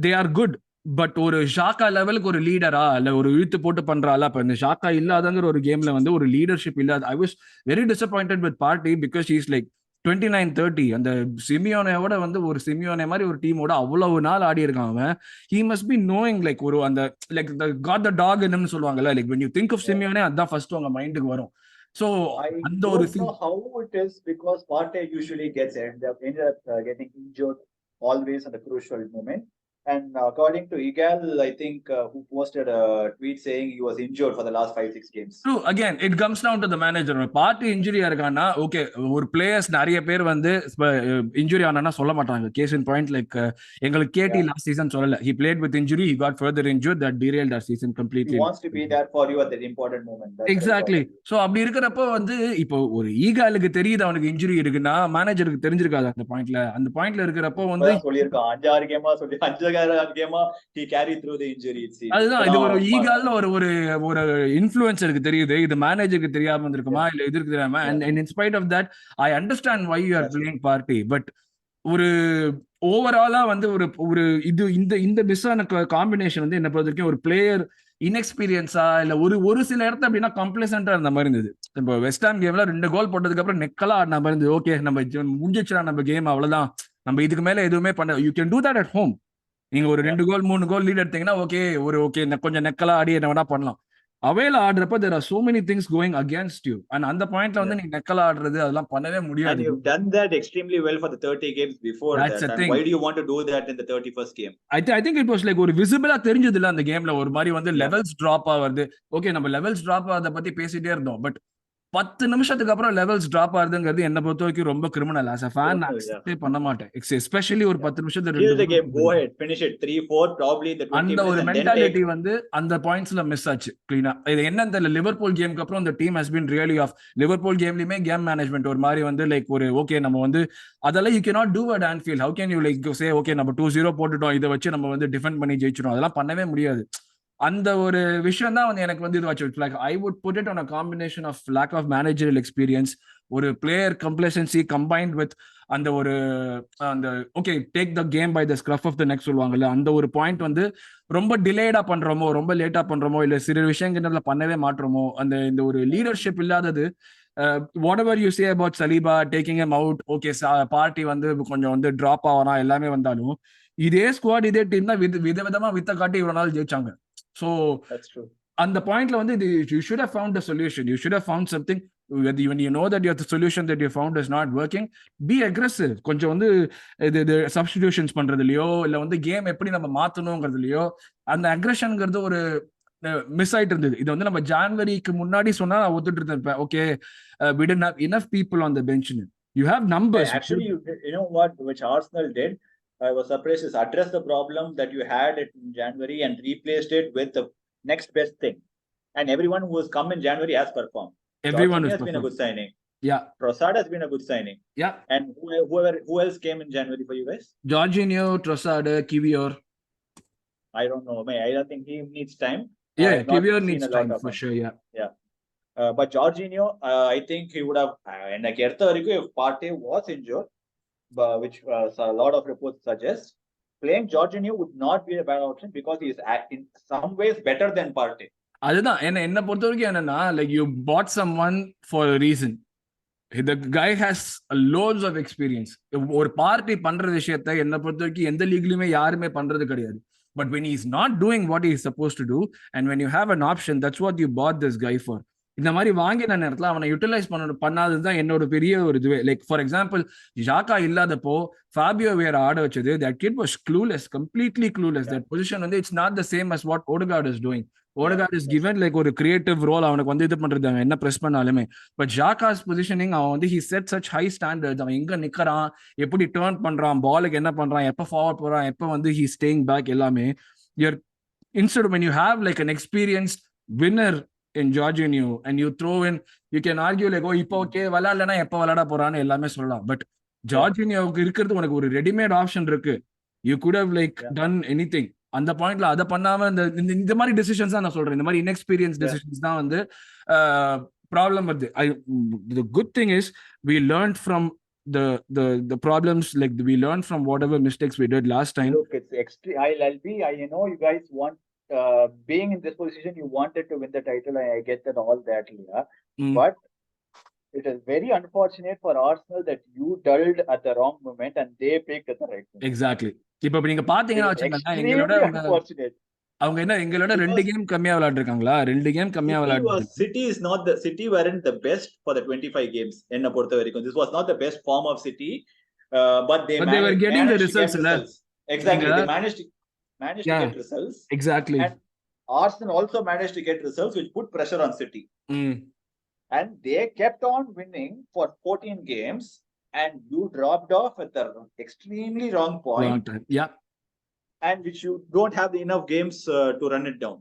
they are good. பட் ஒரு ஷாக்கா லெவலுக்கு ஒரு லீடரா இல்ல ஒரு இழுத்து போட்டு பண்றாளா? இப்ப இந்த ஷாக்கா இல்லாதங்கிற ஒரு கேம்ல வந்து ஒரு லீடர்ஷிப் இல்லாத. I was very disappointed with party because is like 29-30. அந்த சிமியோனோட வந்து ஒரு சிமியோனே மாதிரி ஒரு டீமோட அவ்வளவு நாள் ஆடி இருக்கான் அவன். he must be knowing like ஒரு அந்த like the got the dog in him சொல்லுவாங்கல்ல, like when you think of Simeone அதான் ஃபர்ஸ்ட் உங்க மைண்டுக்கு வரும். So அந்த ஒரு how it is because Partey usually ended up getting injured always at the crucial moment. And according to Igal, I think who posted a tweet saying he was injured for the last 5-6 games. True. Again, it comes down to the manager. Party injury இருக்கானா okay, ஒரு players நிறைய பேர் வந்து injury ஆனா சொல்ல மாட்டாங்க. Case இன் point like எங்களுக்கு கேடி last season சொல்லல, he played with injury, he got further injured, that derailed our season completely. He wants to be there for you at that important moment. Exactly. So அப்படி இருக்கிறப்போ வந்து இப்போ ஒரு ஈகாலுக்கு தெரியுது அவனுக்கு injury இருக்குன்னா மேனேஜருக்கு தெரிஞ்சிருக்காது அந்த பாயிண்ட்ல. அந்த பாயிண்ட்ல இருக்கிறப்போ வந்து சொல்லியிருக்கான் 5-6 கேமா சொல்லி 5-6 கேமா he carried through the injury. அதுதான் இது ஒரு ஈகால்ல ஒரு ஒரு ஒரு இன்ஃப்ளூயன்சருக்கு தெரியுது, இது மேனேஜருக்கு தெரியாம இருந்திருக்குமா இல்ல எதிர்க்கு தெரியாம. And in spite of that I understand why you are playing party. But ஒரு ஓவராலா வந்து ஒரு ஒரு இது இந்த இந்த மிஸ்ஸான காம்பினேஷன் வந்து என்ன பொறுத்த வரைக்கும் ஒரு பிளேயர் இன்எக்ஸ்பீரியன்ஸா இல்ல ஒரு ஒரு சில இடத்துல அப்படின்னா கம்ப்ளசண்டா இருந்த மாதிரி இருந்தது. இப்போ வெஸ்டாம் கேம்ல 2 கோல் போட்டதுக்கு அப்புறம் நெக்கலா ஆடின மாதிரி இருந்தது. ஓகே நம்ம முடிஞ்சிச்சுனா நம்ம கேம் அவ்வளவுதான், நம்ம இதுக்கு மேல எதுவுமே பண்ண, you can do that at home. நீங்க ஒரு 2 கோல் 3 கோல் லீட் எடுத்தீங்கன்னா ஓகே, ஒரு ஓகே கொஞ்சம் நெக்கலா ஆடி என்ன வேணா பண்ணலாம். அவையில ஆடுறப்ப there are so many things going against you, and அந்த பாயிண்ட்ல வந்து நீங்க நெக்கலா ஆடுறது அதெல்லாம் பண்ணவே முடியாது. And you've done that extremely well for the 30 games before that. And why do you want to do that in the 31st game? I think it was like ஒரு விசிபிளா தெரிஞ்சது இல்ல அந்த கேம்ல. ஒரு மாதிரி வந்து லெவல்ஸ் டிராப் ஆகுது. ஓகே நம்ம லெவல்ஸ் டிராப் ஆகிறத பத்தி பேசிட்டே இருந்தோம், பட் 10 நிமிஷத்துக்கு அப்புறம் லெவல்ஸ் டிராப் ஆகுதுங்கிறது என்ன பொறுத்த வரைக்கும் ரொம்ப கிரிமினல். ஆஸ் a fan நான் அக்செப்ட் பண்ண மாட்டேன். எஸ்பெஷலி ஒரு 10 நிமிஷத்துக்கு go ahead, finish it 3-4 probably the 20 அந்த ஒரு மென்டாலிட்டி வந்து அந்த பாயிண்ட்ஸ்ல மிஸ் ஆச்சு கிளீனா. இது என்னன்னு தெரியல. லிவர்பூல் கேமுக்கு அப்புறம் இந்த team has been really off. Liverpool கேம்லயுமே கேம் மேனேஜ்மெண்ட் ஒரு மாதிரி வந்து லைக் ஒரு ஓகே நம்ம வந்து அதெல்லாம் you cannot do at Anfield. How can you like say okay நம்ம 2-0 போட்டுட்டோம், இதை வச்சு நம்ம வந்து டிஃபெண்ட் பண்ணி ஜெயிச்சிடும், அதெல்லாம் பண்ணவே முடியாது. அந்த ஒரு விஷயம் தான் வந்து எனக்கு வந்து இதுவாச்சு. Like I would put it on a combination of lack of managerial experience, ஒரு பிளேயர் கம்ப்ளசன்சி கம்பைன்ட் வித் அந்த ஒரு அந்த okay take the game by the scruff of the neck சொல்லுவாங்கல்ல, அந்த ஒரு பாயிண்ட் வந்து ரொம்ப டிலேடா பண்றோமோ, ரொம்ப லேட்டா பண்றோமோ, இல்ல சில விஷயங்கள்ல பண்ணவே மாற்றோமோ, அந்த இந்த ஒரு லீடர்ஷிப் இல்லாதது. What ever you say about Saliba taking him out, okay party வந்து கொஞ்சம் வந்து டிராப் ஆகலாம் எல்லாமே வந்தாலும் இதே ஸ்குவாட் இதே டீம் தான் விதவிதமா வித்த காட்டி இவ்வளவு நாள் ஜெயிச்சாங்க. So அந்த பாயிண்ட்ல வந்து you should have found a solution, you should have found something. When you know that the solution that you found is not working, be aggressive. கொஞ்சம் வந்து இது சப்ஸ்டிடியூஷன்ஸ் பண்றதுலயோ இல்ல வந்து கேம் எப்படி நம்ம மாத்தணும்ங்கிறதுலயோ அந்த அக்ரெஷன்ங்கிறது ஒரு மிஸ் ஆயிட்டு இருந்தது. இது வந்து நம்ம ஜான்வரிக்கு முன்னாடி சொன்னா நான் ஒத்துட்டு இருந்தேன். Okay we didn't have enough people on the bench. You have numbers. Actually, you know what which Arsenal did, I was surprised, is address the problem that you had in January and replaced it with the next best thing. And everyone who has come in January has performed. Everyone has been a good signing. Yeah. Trossard has been a good signing. Yeah. And who else came in January for you guys? Jorginho, Trossard, Kiwior. I don't know. I don't think he needs time. Yeah, Kiwior needs time for sure. Yeah. Yeah. But Jorginho, I think he would have. And like if Partey was injured, which a lot of reports suggest, playing Jorginho would not be a bad option because he is in some ways better than Partey. அதுதான் என்ன பொறுத்த வரைக்கும் என்னன்னா like you put someone for a reason. The guy has loads of experience. ஒரு party பண்ற விஷயத்தை என்ன பொறுத்த வரைக்கும் எந்த லீக்லயுமே யாருமே பண்றது கிடையாது. But when he is not doing what he is supposed to do, and when you have an option, that's what you bought this guy for. இந்த மாதிரி வாங்கின நேரத்தில் அவனை யூட்டிலைஸ் பண்ணாததுதான் என்னோட பெரிய ஒரு இதுவே. லைக் ஃபார் எக்ஸாம்பிள் ஜாக்கா இல்லாதப்போ ஃபாபியோ வேற ஆட வச்சது. That kid was clueless, completely clueless. That position வந்து it's not the same as what Odegaard is doing. Odegaard is given like ஒரு கிரியேட்டிவ் ரோல் அவனுக்கு வந்து இது பண்றது என்ன ப்ரெஸ் பண்ணாலுமே. பட் ஜாக்காஸ் பொசிஷனிங் அவன் வந்து he said such high standards. அவன் எங்க நிக்கிறான், எப்படி டேர்ன் பண்றான், பாலுக்கு என்ன பண்றான், எப்போ ஃபார்வர்ட் போறான், எப்போ வந்து ஹி ஸ்டேயிங் பேக், எல்லாமே instead when you have like an experienced winner in Jorginho and you throw in, you can argue like இப்போ ஓகே விளையாடலன்னா எப்போ விளையாட போறான்னு எல்லாமே சொல்லலாம். பட் ஜார்ஜினியோவுக்கு இருக்கிறது உனக்கு ஒரு ரெடிமேட் ஆப்ஷன் இருக்கு. You could have like done anything. அந்த பாயிண்ட்ல அதை பண்ணாம இந்த மாதிரி டெசிஷன்ஸ் தான் நான் சொல்றேன். இந்த மாதிரி இன்எக்ஸ்பீரியன்ஸ் டெசிஷன்ஸ் தான் வந்து ப்ராப்ளம் வருது. The good thing is we learned from the problems, like we learned from whatever mistakes we did last time. Look, it's extreme. I know you guys want being in this position, you wanted to win the title. I get that, all that, yeah. But it is very unfortunate for Arsenal that you dulled at the wrong moment and they picked at the right moment. Exactly. இப்போ நீங்க பாத்தீங்கன்னா அவங்க என்ன எங்களோட 2 game கம்மியா விளையாடுறாங்களா? 2 game கம்மியா விளையாடுறாங்க. City weren't the best for the 25 games என்ன பொறுத்த வரைக்கும். This was not the best form of City, but they were getting the results. Exactly. They managed. managed to get results. Exactly. And Arsenal also managed to get results, which put pressure on City. And they kept on winning for 14 games, and you dropped off at the extremely wrong point. Long time. Yeah. And which you don't have enough games to run it down.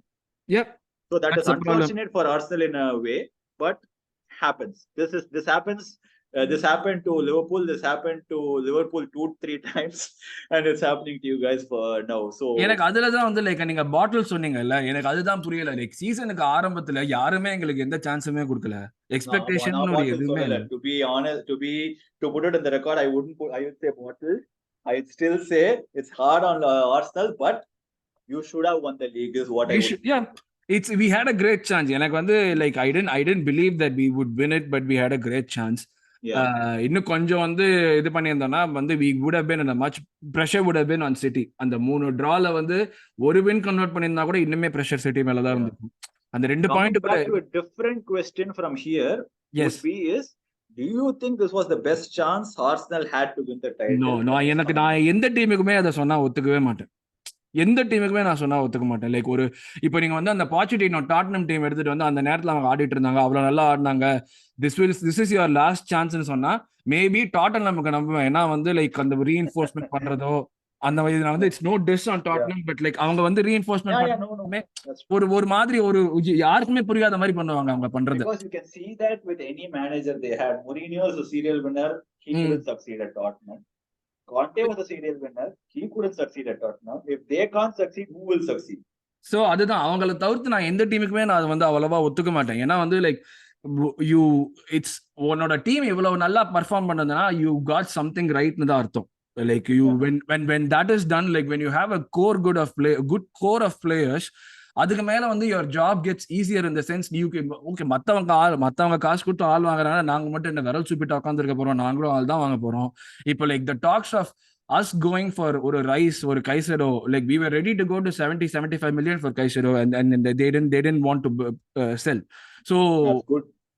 Yep. So that's is unfortunate for Arsenal in a way, but happens. This happens. This happened to Liverpool. This happened to Liverpool 2-3 times, and it's happening to you guys for now. So எனக்கு அதுலதான் வந்து like நீங்க பாட்டில் சொன்னீங்கல்ல, எனக்கு அதுதான் புரியல. Like சீசனுக்கு ஆரம்பத்துல யாருமே எங்களுக்கு எந்த சான்ஸுமே கொடுக்கல. எக்ஸ்பெக்டேஷன் எதுவுமே இல்ல. To be honest, to put it in the record, I would say bottle. I would still say it's hard on Arsenal, but you should have won the league is what I would. Yeah. We had a great chance. எனக்கு வந்து like I didn't believe that we would win it, but we had a great chance. இன்னும் கொஞ்சம் வந்து இது பண்ணியிருந்தோம்னா வந்து we would have been in a much pressure would have been on City. அந்த 3 டிரால வந்து ஒரு வின் கன்வெர்ட் பண்ணியிருந்தா கூட இன்னுமே பிரஷர் சிட்டி மேல தான் இருந்திருக்கும். அந்த 2 பாயிண்ட் கூட. A different question from here would be is, do you think this was the best chance Arsenal had to win the title? No, நான் எந்த டீமுக்குமே அதை சொன்னா ஒத்துக்கவே மாட்டேன். எந்த டீமுக்குமே நான் சொன்னா ஒத்துக்க மாட்டேன். லைக் ஒரு இப்போ நீங்க வந்து அந்த பாச்சிட்டினோ டாட்னம் டீம் எடுத்துட்டு வந்து அந்த நேரத்துல அவங்க ஆடிட்டு இருந்தாங்க, அவ்வளவு நல்லா ஆடினாங்க, திஸ் இஸ் யுவர் லாஸ்ட் சான்ஸ்னு சொன்னா மேபி டாட்டன் நமக்கு நம்புவேன். ஏன்னா வந்து லைக் அந்த ரீஎன்ஃபோர்ஸ்மெண்ட் பண்றதோ அந்த மாதிரி வந்து it's no dis on Tottenham, but like அவங்க வந்து ரீஎன்ஃபோர்ஸ்மெண்ட் பண்ணவே ஒரு மாதிரி ஒரு யாருக்குமே புரியாத மாதிரி பண்ணுவாங்க அவங்க பண்றது. Because you can see that with any manager they had. Mourinho is a serial winner, he couldn't succeed at Tottenham. Conte was a serial winner, he couldn't succeed at Tottenham. If they can't succeed, who will succeed? So அதுதான் அவங்கள தவிர்த்து நான் எந்த டீமுக்குமே நான் வந்து அவ்வளவா ஒத்துக்க மாட்டேன். ஏன்னா வந்து லைக் உன்னோட டீம் இவ்வளவு நல்லா பர்ஃபார்ம் பண்ணதுன்னா you got something rightனு தான் அர்த்தம். Like when that is done, like when you have a good core of players, அதுக்கு மேல வந்து your job gets easier in the sense okay மத்தவங்க காசு கொடுத்து ஆள் வாங்குறாங்க, நாங்க மட்டும் என்ன விரல் சுப்பிட்டு உட்காந்துருக்க போறோம், நாங்களும் ஆள் தான் வாங்க போறோம். இப்போ like the talks of us going for ஒரு ரைஸ் ஒரு கைசடோ, like we were ready to go to 70-75 million for Caicedo, and they didn't want to sell. So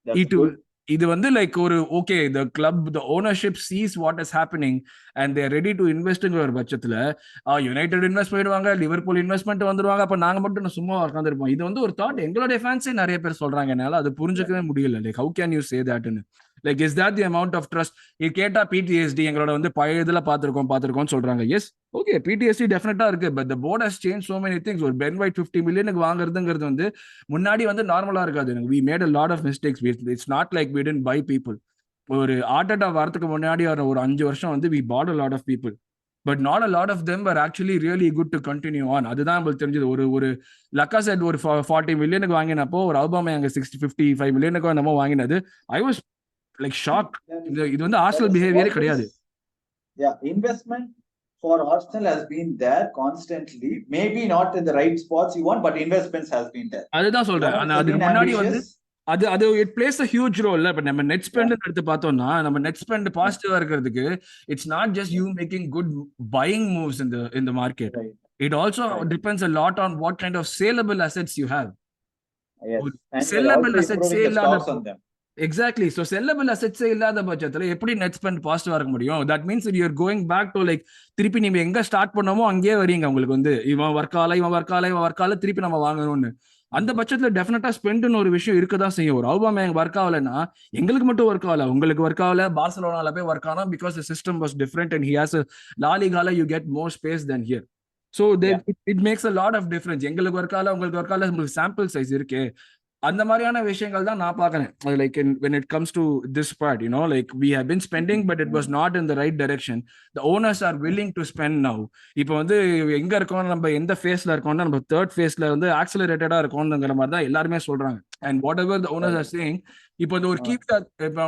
that's good. இது வந்து லைக் ஒரு okay the club, the ownership sees what is happening and they are ready to invest in ஒரு பட்சத்துல United invest பண்ணிடுவாங்க, Liverpool investment வந்துருவாங்க, அப்ப நாங்க மட்டும் சும்மா உட்காந்துருப்போம். இது வந்து ஒரு தாட் எங்களுடைய ஃபேன்ஸே நிறைய பேர் சொல்றாங்க, என்னால அது புரிஞ்சுக்கவே முடியல. Like how can you say that? Like is that the amount of trust? இது கேட்டா PTSD எங்களோட வந்து பழைய இதுல பாத்துருக்கோம் சொல்றாங்க. எஸ் ஓகே, PTSD டெஃபினட்டா இருக்கு, but the board has changed so many things. ஒரு Ben White 50 மில்லியனுக்கு வாங்குறதுங்கிறது வந்து முன்னாடி வந்து நார்மலா இருக்காது. we made a lot of mistakes. It's not like we didn't buy people. ஒரு Arteta வரதுக்கு முன்னாடி ஒரு 5 வருஷம் வந்து we bought a lot of people, but not a lot of them were actually really good to continue on. அதுதான் உங்களுக்கு தெரிஞ்சது. ஒரு லக்காசெட் ஒரு 40 மில்லியனுக்கு வாங்கினப்போ ஒரு அவுபாமெயாங் 55 மில்லியனுக்கு நம்ம வாங்கினது, I was like shocked. இது வந்து Arsenal behavior கிடையாது. Investment for Arsenal has been there constantly, maybe not in the right spots you want, but investments has been there. அதுதான் சொல்றேன். அதுக்கு முன்னாடி வந்து அது it plays a huge role. இப்ப நம்ம நெட் ஸ்பெண்ட் எடுத்து பார்த்தோம்னா, நம்ம நெட் ஸ்பெண்ட் பாசிட்டிவா இருக்கிறதுக்கு it's not just you making good buying moves in the market. Right. It also depends a lot on what kind of saleable assets you have. Yes. And sellable assets on them. Exactly. So sellable assets இல்லாத பட்சத்துல எப்படி net spend பாசிட்டிவா இருக்க முடியும்? That means that you're going back to like திருப்பி நீங்க எங்க start பண்ணோமோ அங்கேயே வரீங்க. உங்களுக்கு வந்து இவன் வர்க்கால திருப்பி நம்ம வாங்கணும்னு. அந்த பட்சத்துல டெஃபினட்டா ஸ்பெண்ட்னு ஒரு விஷயம் இருக்கதான் செய்யும். ஒரு அவுபாமெயாங் ஒர்க் ஆகலைன்னா எங்களுக்கு மட்டும் ஒர்க் ஆகல, உங்களுக்கு ஒர்க் ஆகல, பார்சலோனால போய் ஒர்க் ஆனா because the system was different and he has a La Ligaல you get more space than here. So it makes a lot of difference. எங்களுக்கு ஒர்க் ஆகல, உங்களுக்கு ஒர்க் ஆகல, உங்களுக்கு சாம்பிள் சைஸ் இருக்கு. அந்த மாதிரியான விஷயங்கள் தான் நான் பாக்குறேன். Like when it comes to this part, like we have been spending but it was not in the right direction. The owners are willing to spend now. இப்போ வந்து எங்க இருக்கோம், நம்ம எந்த ஃபேஸ்ல இருக்கோம்னா நம்ம தேர்ட் ஃபேஸ்ல வந்து ஆக்சலரேட்டடா இருக்கோம்ங்கிற மாதிரி தான் எல்லாருமே சொல்றாங்க. And whatever the owners are saying, இப்போ இந்த ஒரு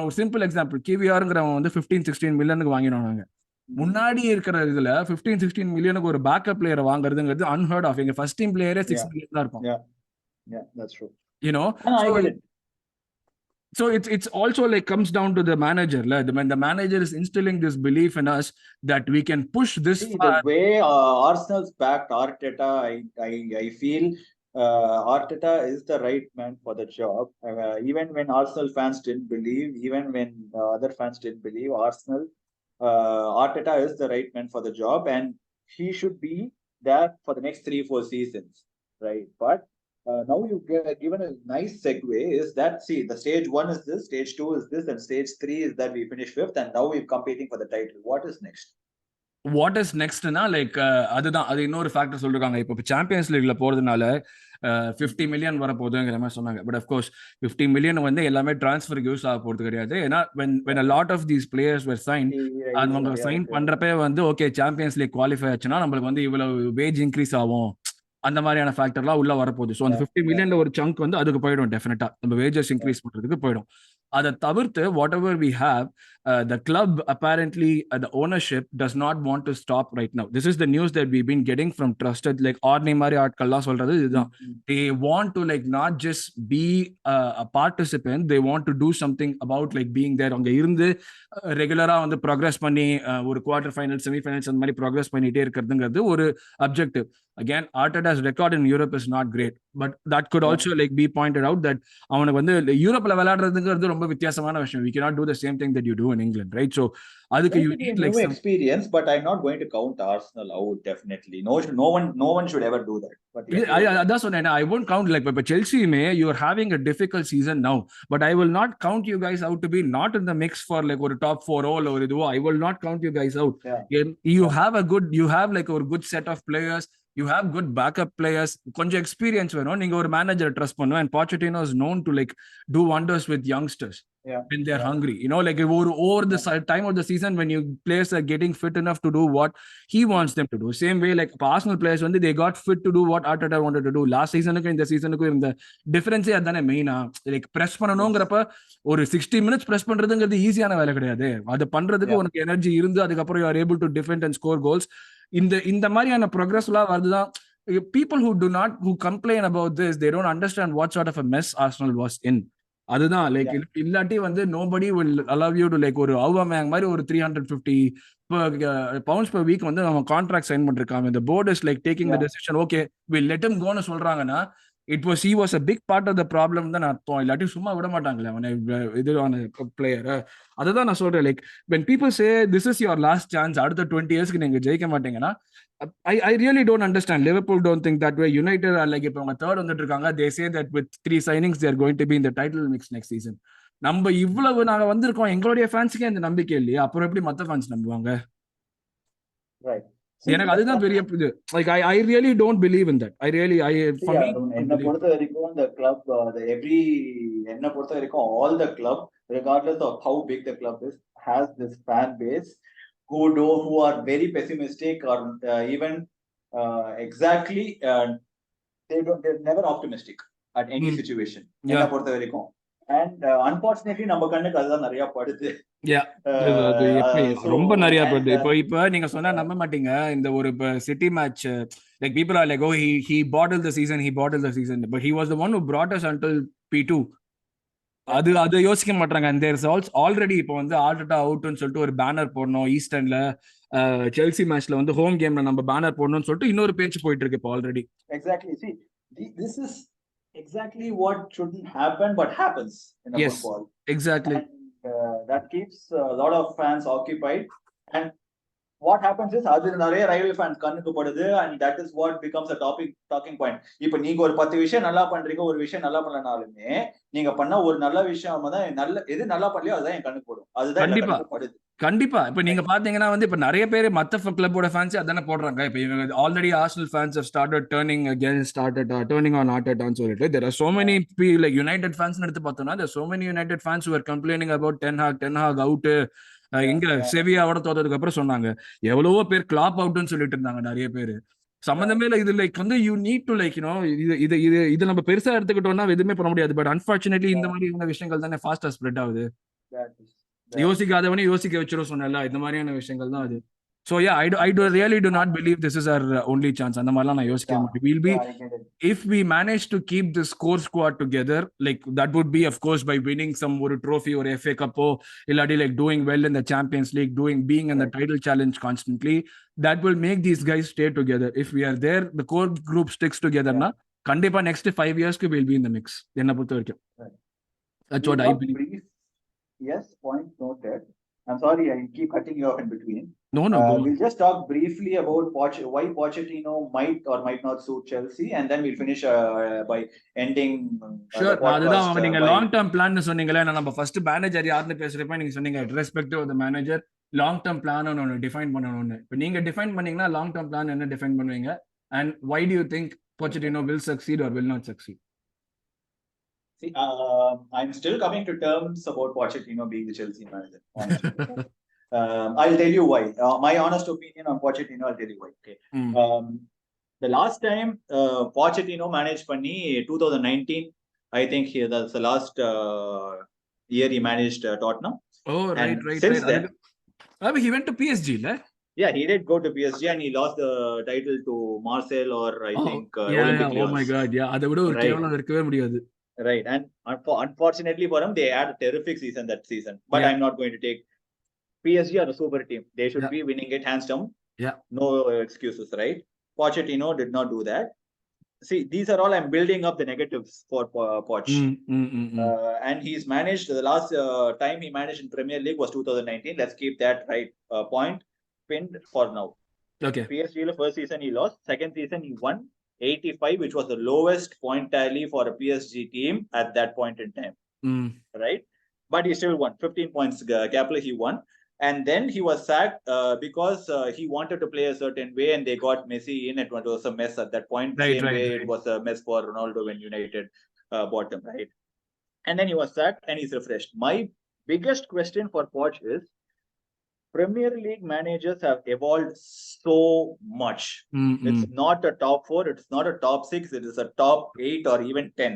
ஒரு சிம்பிள் எக்ஸாம்பிள், கிவிஆர்ங்கிறவங்க வந்து 15-16 மில்லியனுக்கு வாங்கினாங்க. முன்னாடி இருக்கிற இதுல 15-16 மில்லியனுக்கு ஒரு பேக்கப் பிளேயரை வாங்குறதுங்கிறது unheard of. எங்க ஃபர்ஸ்ட் டீம் பிளேயரே 6 மில்லியன் தான் இருக்கும். Yeah, that's true. I get it. So it's also like comes down to the manager. When the manager is instilling this belief in us that we can push this far. The way Arsenal's backed Arteta, I feel Arteta is the right man for the job. Even when Arsenal fans didn't believe, even when other fans didn't believe, Arteta is the right man for the job, and he should be there for the next 3-4 seasons, right? But now you've given a nice segue. Is that, see, the stage 1 is this, stage 2 is this, and stage 3 is that we finish 5th, and now we're competing for the title. What is next? What is நெக்ஸ்ட்னா like அதுதான் அது இன்னொரு factor சொல்லிருக்காங்க. இப்போ champions லீக்ல போறதுனால 50 million வர போகுதுங்கிற மாதிரி சொன்னாங்க. பட் அஃப்கோர்ஸ் 50 மில்லியன் வந்து எல்லாமே டிரான்ஸ்ஃபருக்கு யூஸ் ஆக போறது கிடையாது. ஏன்னா when a lot of these players were signed, அவங்க சைன் பண்றப்பே வந்து ஓகே சாம்பியன்ஸ் லீக் குவாலிஃபை ஆச்சுன்னா நம்மளுக்கு வந்து இவ்வளவு வேஜ் இன்க்ரீஸ் ஆகும், அந்த மாதிரியான ஃபேக்டர்லாம் உள்ள வரப்போகுது. ஸோ அந்த 50 மில்லியன்ல ஒரு சங்க் வந்து அதுக்கு போயிடும், டெஃபினட்டா நம்ம வேஜஸ் இன்க்ரீஸ் பண்றதுக்கு போயிடும். அதை தவிர்த்து whatever we have, the club apparently the ownership does not want to stop right now. This is the news that we've been getting from trusted like ordinary ஆட்கள்லாம் சொல்றது இதுதான். They want to like not just be a participant, they want to do something about like being there. அங்க இருந்து ரெகுலரா வந்து progress பண்ணி ஒரு quarter final semi finals அந்த மாதிரி ப்ரோக்ரஸ் பண்ணிட்டே இருக்கிறதுங்கிறது ஒரு objective. Again, Arteta's record in Europe is not great, but that could also like be pointed out that அவனுக்கு வந்து யூரோப்ல விளையாடுறதுங்கிறது ரொம்ப வித்தியாசமான விஷயம். We cannot do the same thing that you do in England, right? So அதுக்கு you need like some experience, but I'm not going to count Arsenal out. Definitely no one should ever do that. But that's what I won't count like, but Chelsea may, you are having a difficult season now, but I will not count you guys out to be not in the mix for like ஒரு top 4 all or idu. I will not count you guys out. You have like a good set of players, you have good backup players, கொஞ்சம் experience வேணும். நீங்க ஒரு மேனேஜரை trust பண்ணும், and Pochettino is known to like do wonders with youngsters when they're hungry, you know, like over the time of the season when you players are getting fit enough to do what he wants them to do. Same way like Arsenal players when they got fit to do what Arteta wanted to do. Last seasonக்கு இந்த சீசனுக்கு இந்த டிஃபரன்ஸே அதானே மெயினா. Like press பண்ணணும்ங்கறப்ப ஒரு 60 minutes press பண்றதுங்கிறது ஈஸியான வேலை கிடையாது. அது பண்றதுக்கு உனக்கு எனர்ஜி இருந்து அதுக்கப்புறம் you are able to defend and score goals. இந்த மாதிரியான ப்ரோக்ரஸ்லாம் வருதுதான். People who complain about this, they don't understand what sort of a mess Arsenal was in. அதுதான் லைக் இல்லாட்டி வந்து nobody will allow you to like ஒரு Aubameyang மாதிரி ஒரு 350 pounds per week வந்து நம்ம கான்ட்ராக்ட் சைன் பண்ணிருக்காங்க. The board is like taking the decision, okay we'll let him go னு சொல்றாங்கன்னா he was a big part of the problem தான் அர்த்தம். இல்லாட்டி சும்மா விட மாட்டாங்களே அவனை இதுவான பிளேயர். அதுதான் நான் சொல்றேன். Like when people say this is your last chance, அடுத்த 20 yearsக்கு நீங்க ஜெயிக்க மாட்டீங்கன்னா, I really don't understand. Liverpool don't think that way. United are like, இப்போ அவங்க third வந்துட்டு இருக்காங்க, they say that with 3 signings they are going to be in the title mix next season. நம்ம இவ்வளவு நாங்க வந்திருக்கோம், எங்களுடைய ஃபேன்ஸ்க்கே அந்த நம்பிக்கை இல்லையா, அப்புறம் எப்படி மத்த ஃபேன்ஸ் நம்புவாங்க? எனக்கு அதுதான் பெரிய இது. Like I really don't believe in that. For me என்ன பொறுத்த வரைக்கும் the club என்ன பொறுத்த வரைக்கும் all the club regardless of how big the club is has this fan base who are very pessimistic or even exactly they're never optimistic at any situation. என்ன பொறுத்த வரைக்கும் and unfortunately நம்ம கண்ணுக்கு அதுதான் நிறைய படுது. ரொம்ப நிறைய படுது. இப்போ நீங்க சொன்னா நம்ப மாட்டீங்க. இந்த ஒரு city match like people are like, oh he bottled the season but he was the one who brought us until P2. அது யோசிக்க மாட்டாங்க. and there's also already இப்போ வந்து Arteta அவுட்னு சொல்லிட்டு ஒரு பேனர் போடணும். ஈஸ்டர்ன்ல செல்சி மேட்ச்ல வந்து ஹோம் கேம்ல நம்ம பேனர் போடணும்னு சொல்லிட்டு இன்னொரு பேச்சு போயிட்டு இருக்கு இப்போ already. Exactly. See, this is exactly what shouldn't happen but happens in a football. Exactly. And, that keeps a lot of fans occupied, and what happens is அது நிறைய rival fans கண்ணுக்கு படுது, and that is what becomes a talking point. இப்போ நீங்க ஒரு 10 விஷயம் நல்லா பண்றீங்க, ஒரு விஷயம் நல்லா பண்ணலனாலுமே நீங்க பண்ண ஒரு நல்ல விஷயம் தான் எது நல்லா பண்ணலையோ அதுதான் என் கண்ணுக்கு படும். அதுதான் கண்ணுக்கு படுது. கண்டிப்பா. இப்ப நீங்க பாத்தீங்கன்னா வந்து இப்ப நிறைய பேர் மத்த கிளப்போட ஃபேன்ஸ் அதானே போடுறாங்க. இப்ப இவங்க already Arsenal fans have started turning against Arteta, turning on Arteta ன்னு சொல்லிட்டு there are so many people like United fans எடுத்து பார்த்தோம்னா there are so many United fans who are complaining about Ten Hag out. இங்க செவியாவோட தோத்ததுக்கு அப்புறம் சொன்னாங்க. எவ்வளவோ பேர் clap அவுட்னு சொல்லிட்டு இருந்தாங்க நிறைய பேர். சம்பந்தமே இல்ல. இது லைக் வந்து யூ நீட் டு லைக் இது நம்ம பெருசா எடுத்துக்கிட்டோம்னா எதுவுமே பண்ண முடியாது. பட் அன்பார்ச்சுனேட்லி இந்த மாதிரியான விஷயங்கள் தானே ஃபாஸ்டா ஸ்ப்ரெட் ஆகுது. யோசிக்காதவனே யோசிக்க வச்சிரும் சொன்னல, இந்த மாதிரியான விஷயங்கள் தான் அது. So yeah, I really do not believe this is our only chance. அந்த மாதிரிலாம் நான் யோசிக்க மாட்டேன். We'll be, if we manage to keep this core squad together, like that would be of course by winning some ஒரு trophy or FA Cup இல்லாட்டி like doing well in the Champions League, being in the title challenge constantly, that will make these guys stay together. If we are there, the core group sticks together na கண்டிப்பா next 5 years will be in the mix. என்ன பொறுத்த வரைக்கும் that's what I believe. Yes, point noted. I'm sorry I keep cutting you off in between. No, go on. We'll just talk briefly about why Pochettino might or might not suit Chelsea, and then we'll finish by ending Sure. the podcast. அதுதான் நீங்க long term plan சொன்னீங்களே, நம்ம first manager யாருன்னு பேசுறப்ப நீங்க சொன்னீங்க respect the manager long term plan ஒன்று define பண்ணணும்னு. இப்போ நீங்க டிஃபைன் பண்ணீங்கன்னா லாங் டேர்ம் பிளான் என்ன டிஃபைன் பண்ணுவீங்க? And why do you think Pochettino will succeed or will not succeed? See, I'm still coming to terms about Pochettino being the Chelsea manager, honestly. I'll tell you why. My honest opinion on Pochettino, I'll tell you why. Okay. The last time Pochettino managed Panni, 2019, I think that's the last year he managed Tottenham. Oh, right. Since then, he went to PSG, right? Yeah, he did go to PSG and he lost the title to Marseille or I think Olympic Lyons. Oh my God, yeah. அதை விட ஒரு கேவலம் இருக்கவே முடியாது. Right, and unfortunately for him, they had a terrific season that season. But I'm not going to take PSG are a super team. They should be winning it hands down. Yeah, no excuses, right? Pochettino did not do that. See, these are all I'm building up the negatives for Poch. And he's managed the last time he managed in Premier League was 2019. Let's keep that right point pinned for now. Okay. PSG first season he lost. Second season he won 85, which was the lowest point tally for a PSG team at that point in time. Right? But he still won. 15 points gap he won. And then he was sacked because he wanted to play a certain way and they got Messi in. It was a mess at that point. Same way it was a mess for Ronaldo when United bought him, right? And then he was sacked and he's refreshed. My biggest question for Poch is, Premier League managers have evolved so much. It's not a top 4, it's not a top 6, it is a top 8 or even 10.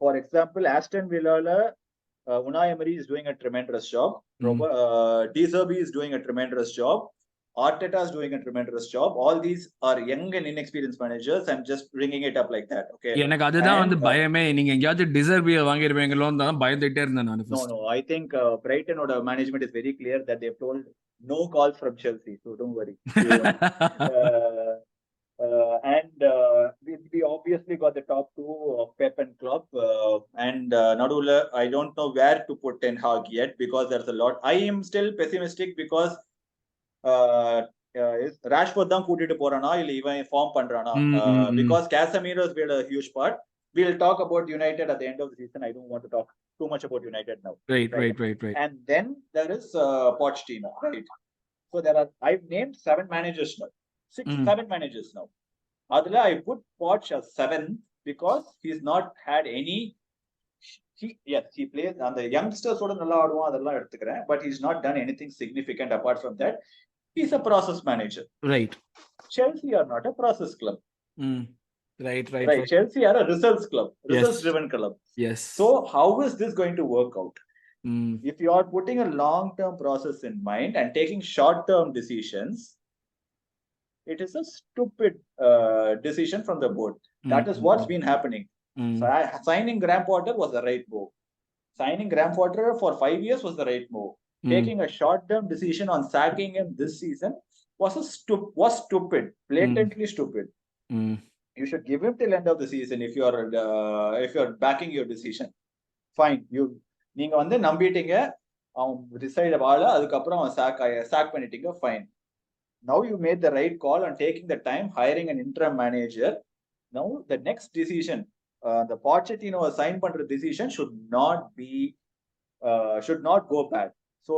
For example, Aston Villa, Unai Emery is doing a tremendous job. De Zerbi is doing a tremendous job. Arteta is doing a tremendous job. All these are young and inexperienced managers. I'm just bringing it up like that. Okay. எனக்கு அதுதான் வந்து பயமே. நீங்க எங்கயாவது டிசர்பிய வாங்கிடுவீங்களோன்னு தான் பயந்துட்டே இருந்தேன் நான். No. I think Brighton or management is very clear that they've told no calls from Chelsea. So don't worry. And we obviously got the top 2 of Pep and Klopp. And Nadula, I don't know where to put Ten Hag yet because there's a lot. I am still pessimistic because Rashford தான் கூட்டிட்டு போறானா இல்ல இவன் form பண்றானா? Because Casemiro has played a huge part. We'll talk about United at the end of the season. I don't want to talk too much about United now. Right. And then there is Pochettino, right? So I've named 7 managers now. 7 managers now. Adla, I put Poch as 7 because he's not had any. He plays on the youngsters oda nalla aaduvan adella eduthukren, but he's not done anything significant apart from that. He's a process manager. Right. Chelsea are not a process club. Right. Chelsea are a results club, results-driven club. Yes. So how is this going to work out? If you are putting a long-term process in mind and taking short-term decisions, it is a stupid decision from the board. That is what's been happening. So signing Graham Potter was the right move. Signing Graham Potter for 5 years was the right move. Taking a short-term decision on sacking him this season was stupid, blatantly stupid. You should give him till end of the season if you're backing your decision. Fine, நீங்க வந்து நம்பிட்டீங்க, அவன் decide ஆகல, அதுக்கப்புறம் அவன் chalk பண்ணிட்டீங்க, fine. Now you made the right call on taking the time, hiring an interim manager. Now the next decision, the Pochettino sign பண்ற decision should not go bad. So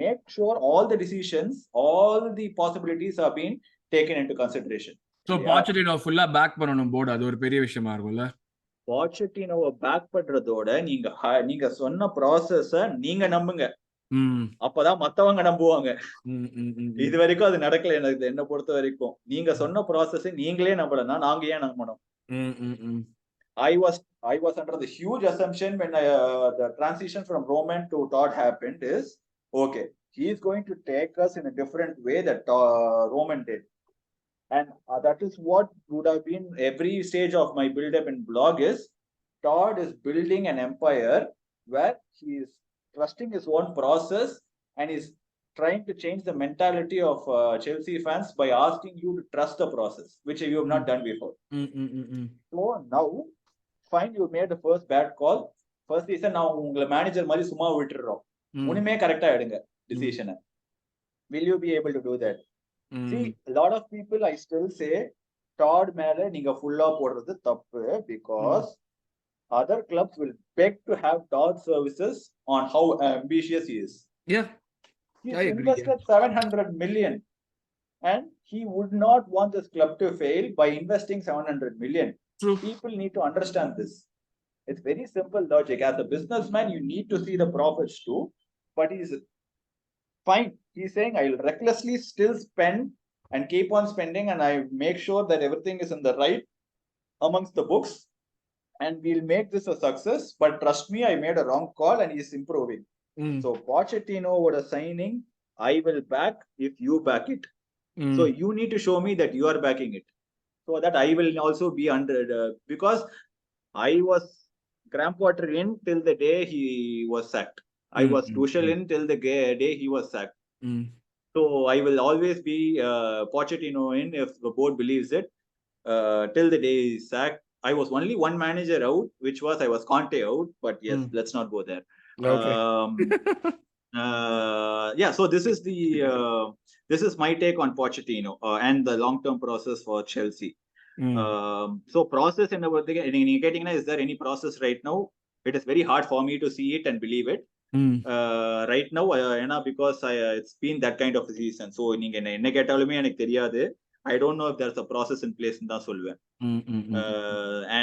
make sure all the decisions, all the possibilities are being taken into consideration. So Pochettino full-ஆ back பண்ணனும் board, அது ஒரு பெரிய விஷயமா இருக்கும்ல. Pochettino back பண்றதோட நீங்க சொன்ன process நீங்க நம்புங்க, அப்பதான் மத்தவங்க நம்புவாங்க. இது வரைக்கும் அது நடக்கல எனக்கு என்ன பொறுத்த வரைக்கும். நீங்க சொன்ன ப்ராசஸ் நீங்களே நம்பலன்னா நாங்க ஏன் நம்பணும்? I was under the huge assumption when the transition from Roman to Todd happened is, okay, he is going to take us in a different way that Roman did. And that is what would have been every stage of my build-up in blog is, Todd is building an empire where he is trusting his own process and is trying to change the mentality of Chelsea fans by asking you to trust the process, which you have not done before. So now, fine, you made the first bad call. First season, now உங்களை manager மாதிரி சும்மா விட்டுறோம், ஒண்ணுமே கரெக்டா எடுங்க டிசிஷனை. Will you be able to do that? Mm. See, a lot of people, I still say, Todd மேல நீங்க ஃபுல்லா போடுறது தப்பு, because other clubs will beg to have Todd services on how ambitious he is. Yeah, He's I agree. invested 700 million, and he would not want this club to fail by investing 700 million. True. People need to understand this. It's very simple logic. As a businessman, you need to see the profits too, but he's fine. He's saying, I'll recklessly still spend and keep on spending, and I make sure that everything is in the right amongst the books, and we'll make this a success. But trust me, I made a wrong call, and he's improving. So Pochettino would a signing, I will back if you back it. So you need to show me that you are backing it, so that I will also be under, because I was Graham Potter in till the day he was sacked. I was Tuchel in till the day he was sacked. So I will always be Pochettino in if the board believes it, till the day he's sacked. I was only one manager out, which was I was Conte out, but yes, let's not go there. Okay. Yeah, so this is my take on Pochettino and the long-term process for Chelsea. So process in our is there any process right now? It is very hard for me to see it and believe it. Right now, because it's been that kind of a season. So நீங்க என்ன கேட்டாலுமே எனக்கு தெரியாது. I don't know if there's a process in place in தான் சொல்லுவேன்.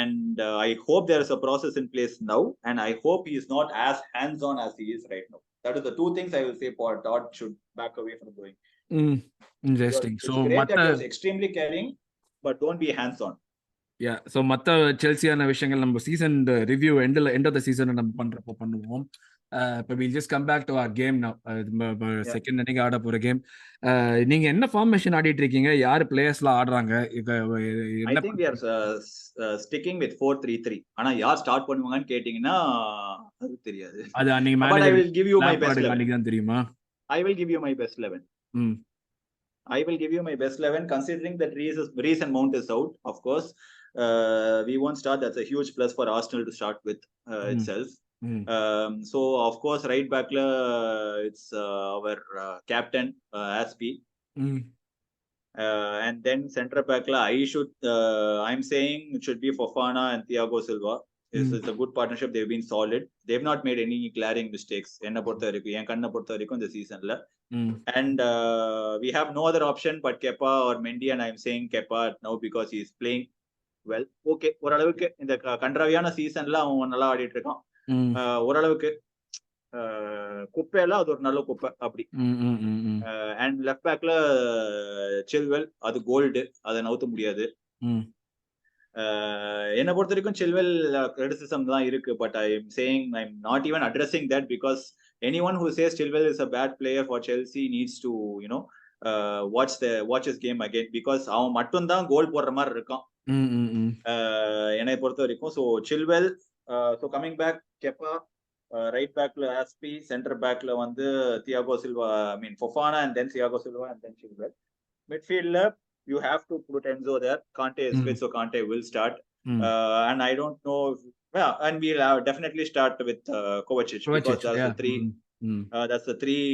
And I hope there's a process in place now, and I hope he is not as hands-on as he is right now. That is the two things I will say Todd should back away from doing. Interesting. It's great that he was extremely caring, but don't be hands-on. Yeah, so மத்த செல்சியான விஷயங்கள் நம்ம season review end of the season நம்ம பண்றப்போ பண்ணுவோம். இப்போ we'll just come back to our game now. Second inning ஆட போற கேம். நீங்க என்ன ஃபார்மேஷன் ஆடிட்டு இருக்கீங்க? யார் பிளேயர்ஸ்லாம் ஆடுறாங்க? I think we are sticking with 4-3-3. ஆனா யார் ஸ்டார்ட் பண்ணுவாங்கன்னு கேட்டிங்கனா அது தெரியாது. அது அன்னைக்கு மேல But I will give you my best 11. அன்னைக்கு தான் தெரியுமா? I will give you my best 11. I will give you my best 11 considering that Reece and Mount is out, of course. We won't start. That's a huge plus for Arsenal to start with itself. So of course right back it's our captain Aspi, and then center back I'm saying it should be Fofana and Thiago Silva. It's a good partnership. They've been solid. They've not made any glaring mistakes enna portha varaikum en kanna portha varaikum இந்த சீசன்ல. And we have no other option but Kepa or Mendy, and I'm saying Kepa now because he is playing well. Okay, ஓரளவுக்கு இந்த கன்றாவியான சீசன்ல அவன் நல்லா ஆடிட்டு இருக்கான். ஓரளவுக்கு குப்பையில அது ஒரு நல்ல குப்பை அப்படி. அண்ட் லெஃப்ட் பேக்ல சில்வெல், அது கோல்டு, அதை நவுத்த முடியாது. என்னை பொறுத்த வரைக்கும் சில்வெல் கிரிட்டிசிசம் தான் இருக்கு, but I am saying I am not even addressing that because anyone who says Chilwell is a bad player for Chelsea needs to watch his game again, because அவன் மட்டும் தான் கோல் போடுற மாதிரி இருக்கான் என்னை பொறுத்த வரைக்கும். So Chilwell, so coming back Kepa, right backல Aspi, center backல வந்து Thiago Silva, I mean Fofana, and then Thiago Silva, and then Chilwell. Midfielder you have to put Enzo there. Kante is fit, so Kante will start. And I don't know and we'll definitely start with Kovacic, because that's the three that's the three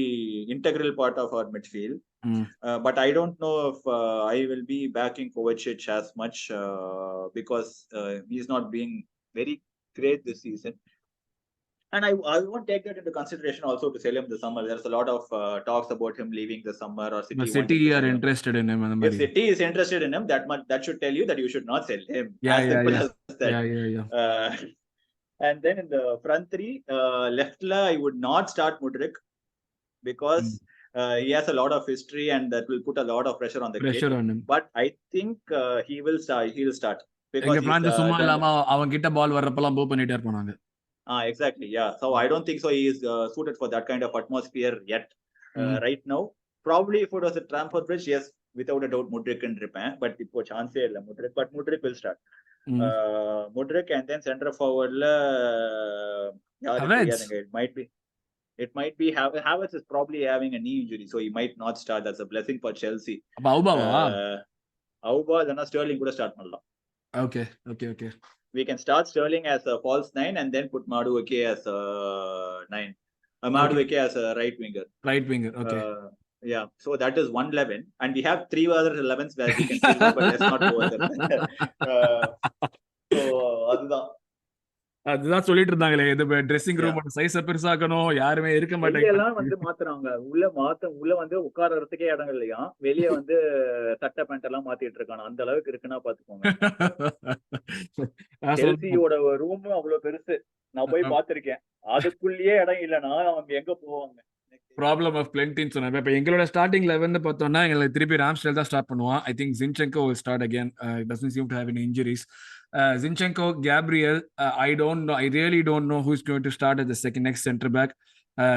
integral part of our midfield. But I don't know if I will be backing Kovacic as much because he's not being very great this season. And I won't take that into consideration also to sell him this summer. There's a lot of talks about him leaving the summer, or City are interested in him. If City is interested in him, that should tell you that you should not sell him. As simple as that. Yeah. And then in the front three, left I would not start Mudryk, because he has a lot of history and that will put a lot of pressure on the kid. On him. But I think he will start because சும்மா இல்லாம அவன் கிட்ட பால் வரப்பலாம் பூ பண்ணிட்டே இருப்பாங்க. Exactly, yeah. So I don't think so he is suited for that kind of atmosphere yet. Right now, probably if it was a Trafford Bridge, yes, without a doubt Mudryk and Ripan, but ipo chance illa Mudryk, but Mudryk will start. Mudryk, and then center forward it might be Havertz is probably having a knee injury, so he might not start. That's a blessing for Chelsea. Auba then Sterling could start pannalam. Okay. We can start Sterling as a false 9 and then put Madueke as a 9. Madueke as a right winger. Okay. Yeah, so that is 111, and we have 3 other 11s where we can still go, but let's not go there. So அதுதான் அதுதான் சொல்லிட்டு இருந்தாங்களே, இது dressing room சைஸ பெருசாக்கணும், யாருமே இருக்க மாட்டாங்க. எல்லாம் வந்து மாத்துறாங்க. உள்ள வந்து உட்கார்றதுக்கே இடம் இல்லையா, வெளியே வந்து சட்டை பேண்ட் எல்லாம் மாத்திட்டு இருக்காங்க. அந்த அளவுக்கு இருக்குன்னா பாத்துக்கோங்க. செல்சியோட ரூம் அவ்வளவு பெருசு, நான் போய் பாத்திருக்கேன். அதுக்குள்ளேயே இடம் இல்லைன்னா அவங்க எங்க போவாங்க? ப்ராப்ளம் ஆஃப் பிளென்டின்னு சொன்னாங்க. இப்போ எங்களோட ஸ்டார்டிங் 11 பார்த்தோம்னா எங்களுக்கு திருப்பி ராம்ஸ்டேல் தான் ஸ்டார்ட் பண்ணுவான். I think zinchenko will start again. Doesn't seem to have any injuries. zinchenko, Gabriel, I don't know. I really don't know who's going to start as the next center back.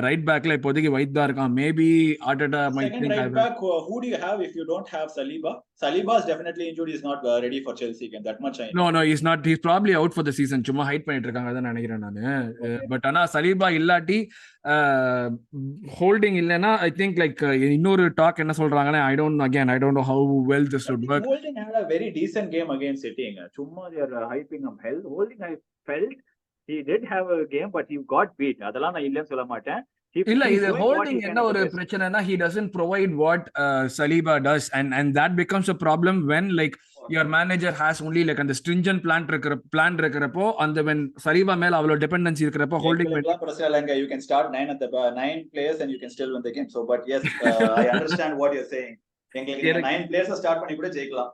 Right பேக்ல இப்போதைக்கு white தான் இருக்கான். Maybe Arteta might think right back, who do you have if you don't have Saliba? Saliba is definitely injured. He's not ready for Chelsea again. That much I know. No, he's not. He's probably out for the season. சும்மா height பண்ணிட்டு இருக்காங்க அதான் நினைக்கிறேன் நானு. But ஆனா Saliba இல்லாட்டி holding இல்லைன்னா ஐ think like இன்னொரு டாக் என்ன சொல்றாங்கன்னா I don't know how well this would work. Holding had a very decent game against City. சும்மா they are hyping him hell. Holding I felt he did have a game, but he got beat. அதெல்லாம் நான் இல்லன்னு சொல்ல மாட்டேன். இல்ல இது holding என்ன ஒரு பிரச்சனைனா he doesn't provide what Saliba does, and that becomes a problem when like your manager has only like அந்த stringent plan இருக்கிறப்போ அந்த when Saliba மேல அவ்வளவு dependency இருக்கிறப்போ holding you can start 9 players and you can still win the game. So but yes, I understand what you're saying. எங்களுக்கு 9 players start பண்ணி கூட ஜெயிக்கலாம்.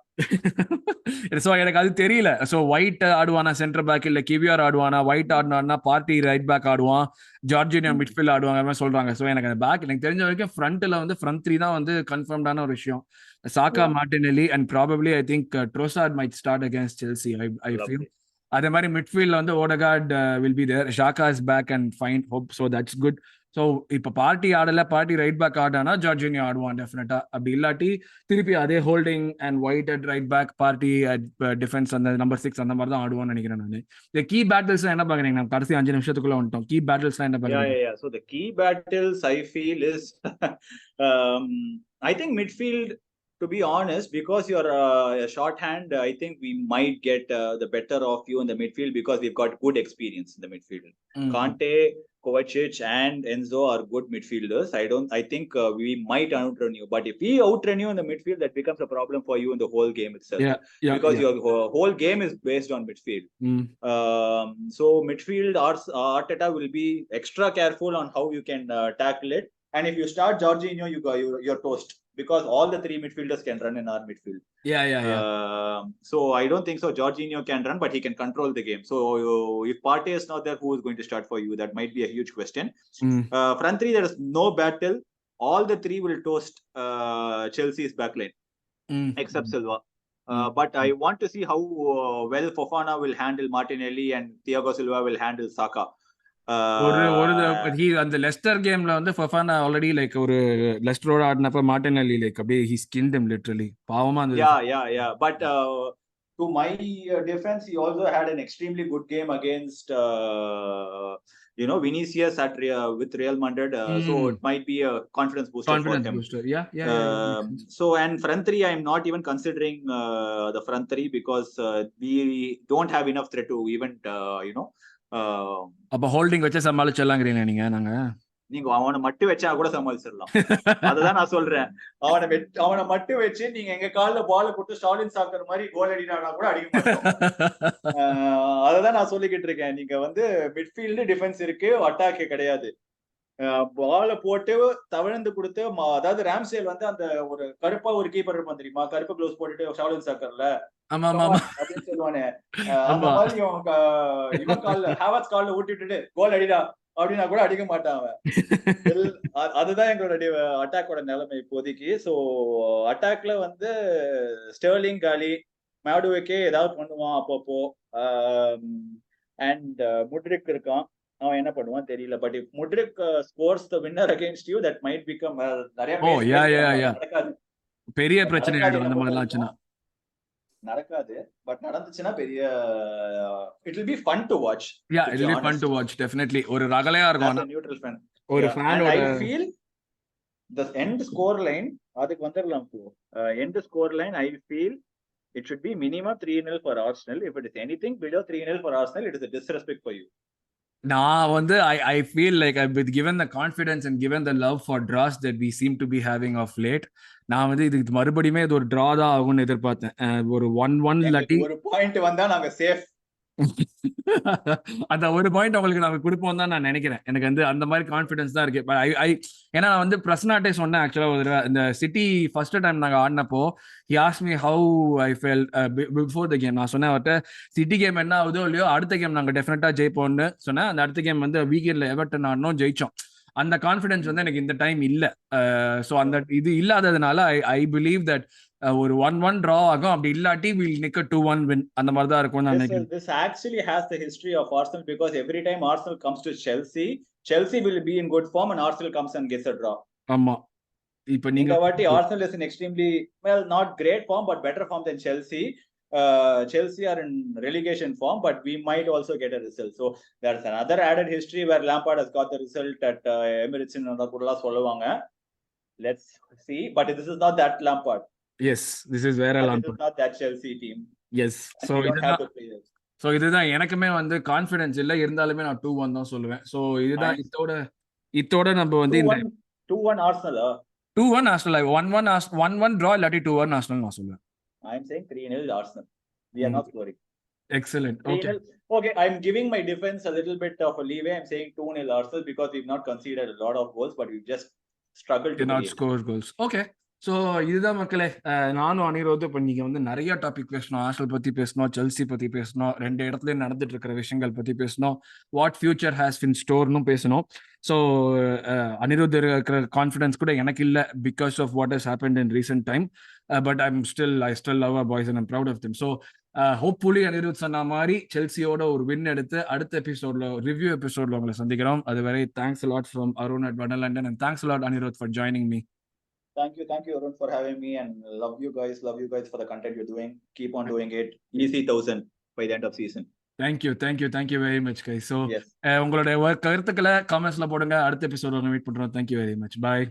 சோ எனக்கு அது தெரியல. சோ ஒயிட் ஆடுவானா சென்டர் பேக், இல்ல கிவியர் ஆடுவானா, ஒயிட் ஆடுனா பார்ட்டி ரைட் பேக் ஆடுவான், ஜார்ஜினியா மிட்ஃபீல்ட் ஆடுவாங்க மாதிரி சொல்றாங்க. சோ எனக்கு அந்த பேக் எனக்கு தெரிஞ்ச வரைக்கும் ஃப்ரண்ட்ல வந்து ஃப்ரண்ட் 3 தான் வந்து கன்ஃபர்ம்டான ஒரு விஷயம். Saka, Martinelli and probably I think Trossard might start against Chelsea. I feel அதே மாதிரி மிட்ஃபீல்ட்ல வந்து Odegaard will be there, Xhaka is back and fine hope. So that's good. So இப்போ பார்ட்டி ஆடல, பார்ட்டி ரைட் பேக் ஆடானா Jorginho ஆடுவான் டெஃபினட்டா. அப்படி இல்லாட்டி திருப்பி அதே holding and White at right back, Partey at defence அந்த நம்பர் 6 அந்த மாதிரி தான் ஆடுவான்னு நினைக்கிறேன் நான். இந்த கீ பேட்டில்ஸ் என்ன பாக்குறீங்க? நம்ம கடைசி 5 நிமிஷத்துக்குள்ள வந்துட்டோம். கீ பேட்டில்ஸ் என்ன பாக்குறீங்க? So the key battles I feel is I think midfield, to be honest, because you're a shorthand, I think we might get the better of you in the midfield because we've got good experience in the midfield. Kante, Kovacic and Enzo are good midfielders. I think we might outrun you. But if we outrun you in the midfield, that becomes a problem for you in the whole game itself. Because your whole game is based on midfield. So midfield, Arteta will be extra careful on how you can tackle it. And if you start Jorginho, you're toast. Because all the 3 midfielders can run in our midfield. So I don't think so Jorginho can run, but he can control the game. So if Partey is not there, who is going to start for you? That might be a huge question. Front 3, there is no battle. All the 3 will toast Chelsea's backline, except Silva. But I want to see how well Fofana will handle Martinelli and Thiago Silva will handle Saka. அந்த Lester கேம்ல வந்து ஃபஃபானா already like ஒரு லெஸ்டரோட ஆடினப்ப Martinelli like அப்படியே he killed them literally. பாவமா இருந்தது. Yeah but to my defense, he also had an extremely good game against Vinicius with Real Madrid. So it might be a confidence booster for him. So and front 3, I'm not even considering the front 3 because we don't have enough threat to even அப்ப holding வச்சு சமாளிச்சிடலாங்கிறீங்க நீங்க அவனை மட்டும் வச்சா கூட சமாளிச்சிடலாம். அதுதான் நான் சொல்றேன். அவனை மட்டும் வச்சு நீங்க எங்க கால்ல பால் போட்டு ஸ்டாலின் சாக்குற மாதிரி கோல் அடினா கூட அடிக்க மாட்டோம். அததான் நான் சொல்லிக்கிட்டு இருக்கேன். நீங்க வந்து மிட்ஃபீல்டு டிஃபென்ஸ் இருக்கு, அட்டாக் கிடையாது. பால போட்டு தவழ்ந்து கொடுத்து, அதாவது ராம்சேல் வந்து அந்த ஒரு கருப்பா ஒரு கீப்பர் இருப்பான் தெரியுமா, கருப்பு க்ளோஸ் போட்டுட்டு ஸ்டாலின் சாக்கர்ல அப்படின்னு சொல்லுவானே, அந்த மாதிரி இவன் கால்ல ஹேவர்ட்ஸ் கால்ல ஊட்டிட்டு கோல் அடிடா அப்படின்னா கூட அடிக்க மாட்டான் அவன். அதுதான் எங்களோட அட்டாக்கோட நிலைமை இப்போதைக்கு. சோ அட்டாக்ல வந்து ஸ்டெர்லிங், காலி, மேடுவேக்கே ஏதாவது பண்ணுவான் அப்பப்போ. அண்ட் முட்ரிக் இருக்கான், அவன் என்ன பண்ணுவான் தெரியல. But if Mudryk scores the winner against you, that might become நிறைய நடக்காது, பெரிய பிரச்சனை ஆயிடும் அந்த மாதிரி ஆச்சுனா. நடக்காது, பட் நடந்துச்சுன்னா பெரிய it will be fun to watch. Yeah, it will be fun to watch definitely. ஒரு ரகலையா இருக்கும். As a neutral fan, ஒரு ஃபேனோட I feel the end score line, அதுக்கு வந்துறலாம். end score line I feel it should be minimum 3-0 for Arsenal. If it is anything below 3-0 for Arsenal, it is a disrespect for you. நான் வந்து I feel like with given the confidence and given the love for draws that we seem to be having of late, நான் வந்து இதுக்கு மறுபடியுமே இது ஒரு draw தான் ஆகும்னு எதிர்பார்த்தேன். ஒரு 1-1 இல்லாட்டி ஒரு பாயிண்ட் வந்தா நாங்க சேஃப். அந்த ஒரு பாயிண்ட் உங்களுக்கு நாங்க கொடுப்போம் தான் நான் நினைக்கிறேன். எனக்கு வந்து அந்த மாதிரி கான்ஃபிடன்ஸ் தான் இருக்கு. ஏன்னா நான் வந்து பிரசனாட்டே சொன்னேன் ஆக்சுவலா ஒரு தடவை இந்த சிட்டி ஃபர்ஸ்ட் டைம் நாங்க ஆடினப்போ he asked me how I felt before the game. நான் சொன்னேன் அவர்கிட்ட சிட்டி கேம் என்ன ஆகுதோ இல்லையோ அடுத்த கேம் நாங்க டெஃபினட்டா ஜெயிப்போம்னு சொன்னேன். அந்த அடுத்த கேம் வந்து வீக்கெண்ட்ல எவர்டன் ஆடணும், ஜெயிச்சோம். அந்த கான்ஃபிடன்ஸ் வந்து எனக்கு இந்த டைம் இல்ல. ஸோ அந்த இது இல்லாததுனால ஐ பிலீவ் தட் ஒரு 1-1 டிரா ஆகும். அப்படி இல்லாட்டி வில் நிக்க 2-1 வின் அந்த மாதிரி தான் இருக்கும்னு நான் நினைக்கிறேன். This actually has the history of Arsenal because every time Arsenal comes to Chelsea will be in good form and Arsenal comes and gets a draw. ஆமா. இப்போ நீங்க இந்த வாட்டி Arsenal is in extremely not great form but better form than Chelsea. Chelsea are in relegation form but we might also get a result. So there's another added history where Lampard has got the result at Emirates in Nadakudla சொல்லுவாங்க. Let's see, but this is not that Lampard. Yes, this is where Lampard. This is not that Chelsea team. Yes, so இதுதான் எனக்குமே வந்து confidence இல்ல, இருந்தாலுமே நான் 2-1 தான் சொல்லுவேன். So இதுதான் இதோட நம்ம வந்து 2-1 Arsenal. 2-1 Arsenal, 1-1 draw இல்லாட்டி 2-1 Arsenal நான் சொல்லுவேன். I'm saying 3-0 Arsenal. We are not scoring. Excellent. Okay, I'm giving my defense a little bit of a leeway. I'm saying 2-0 Arsenal because we've not conceded a lot of goals, but we've just struggled to not score goals. Okay. So இதுதான் மக்களே, நானும் அனிருத் இப்போ நீங்க வந்து நிறைய topic பேசணும். Arsenal பத்தி பேசணும், செல்சி பத்தி பேசணும், ரெண்டு இடத்துலயும் நடந்துட்டு இருக்கிற விஷயங்கள் பத்தி பேசணும், வாட் ஃபியூச்சர் ஹேஸ் இன் ஸ்டோர்னு பேசணும். ஸோ அனிருத் இருக்கிற கான்ஃபிடன்ஸ் கூட எனக்கு இல்லை because of what has happened in recent time. But I still love our boys and I'm proud of them. So hopefully Anirudh சொன்ன மாதிரி செல்சியோட ஒரு வின் எடுத்து அடுத்த எபிசோட்ல ரிவ்யூ எபிசோட்ல உங்களை சந்திக்கிறோம். அதுவரை thanks a lot from Arun at Vada London and thanks a lot Anirud for joining me. Thank you Arun for having me and love you guys for the content you're doing. Keep on doing it. Easy 1000 by the end of season. Thank you very much guys. So உங்களுடைய கருத்துக்களை கமெண்ட்ஸ்ல போடுங்க. அடுத்த எபிசோட்ல meet பண்றோம். Thank you very much. Bye.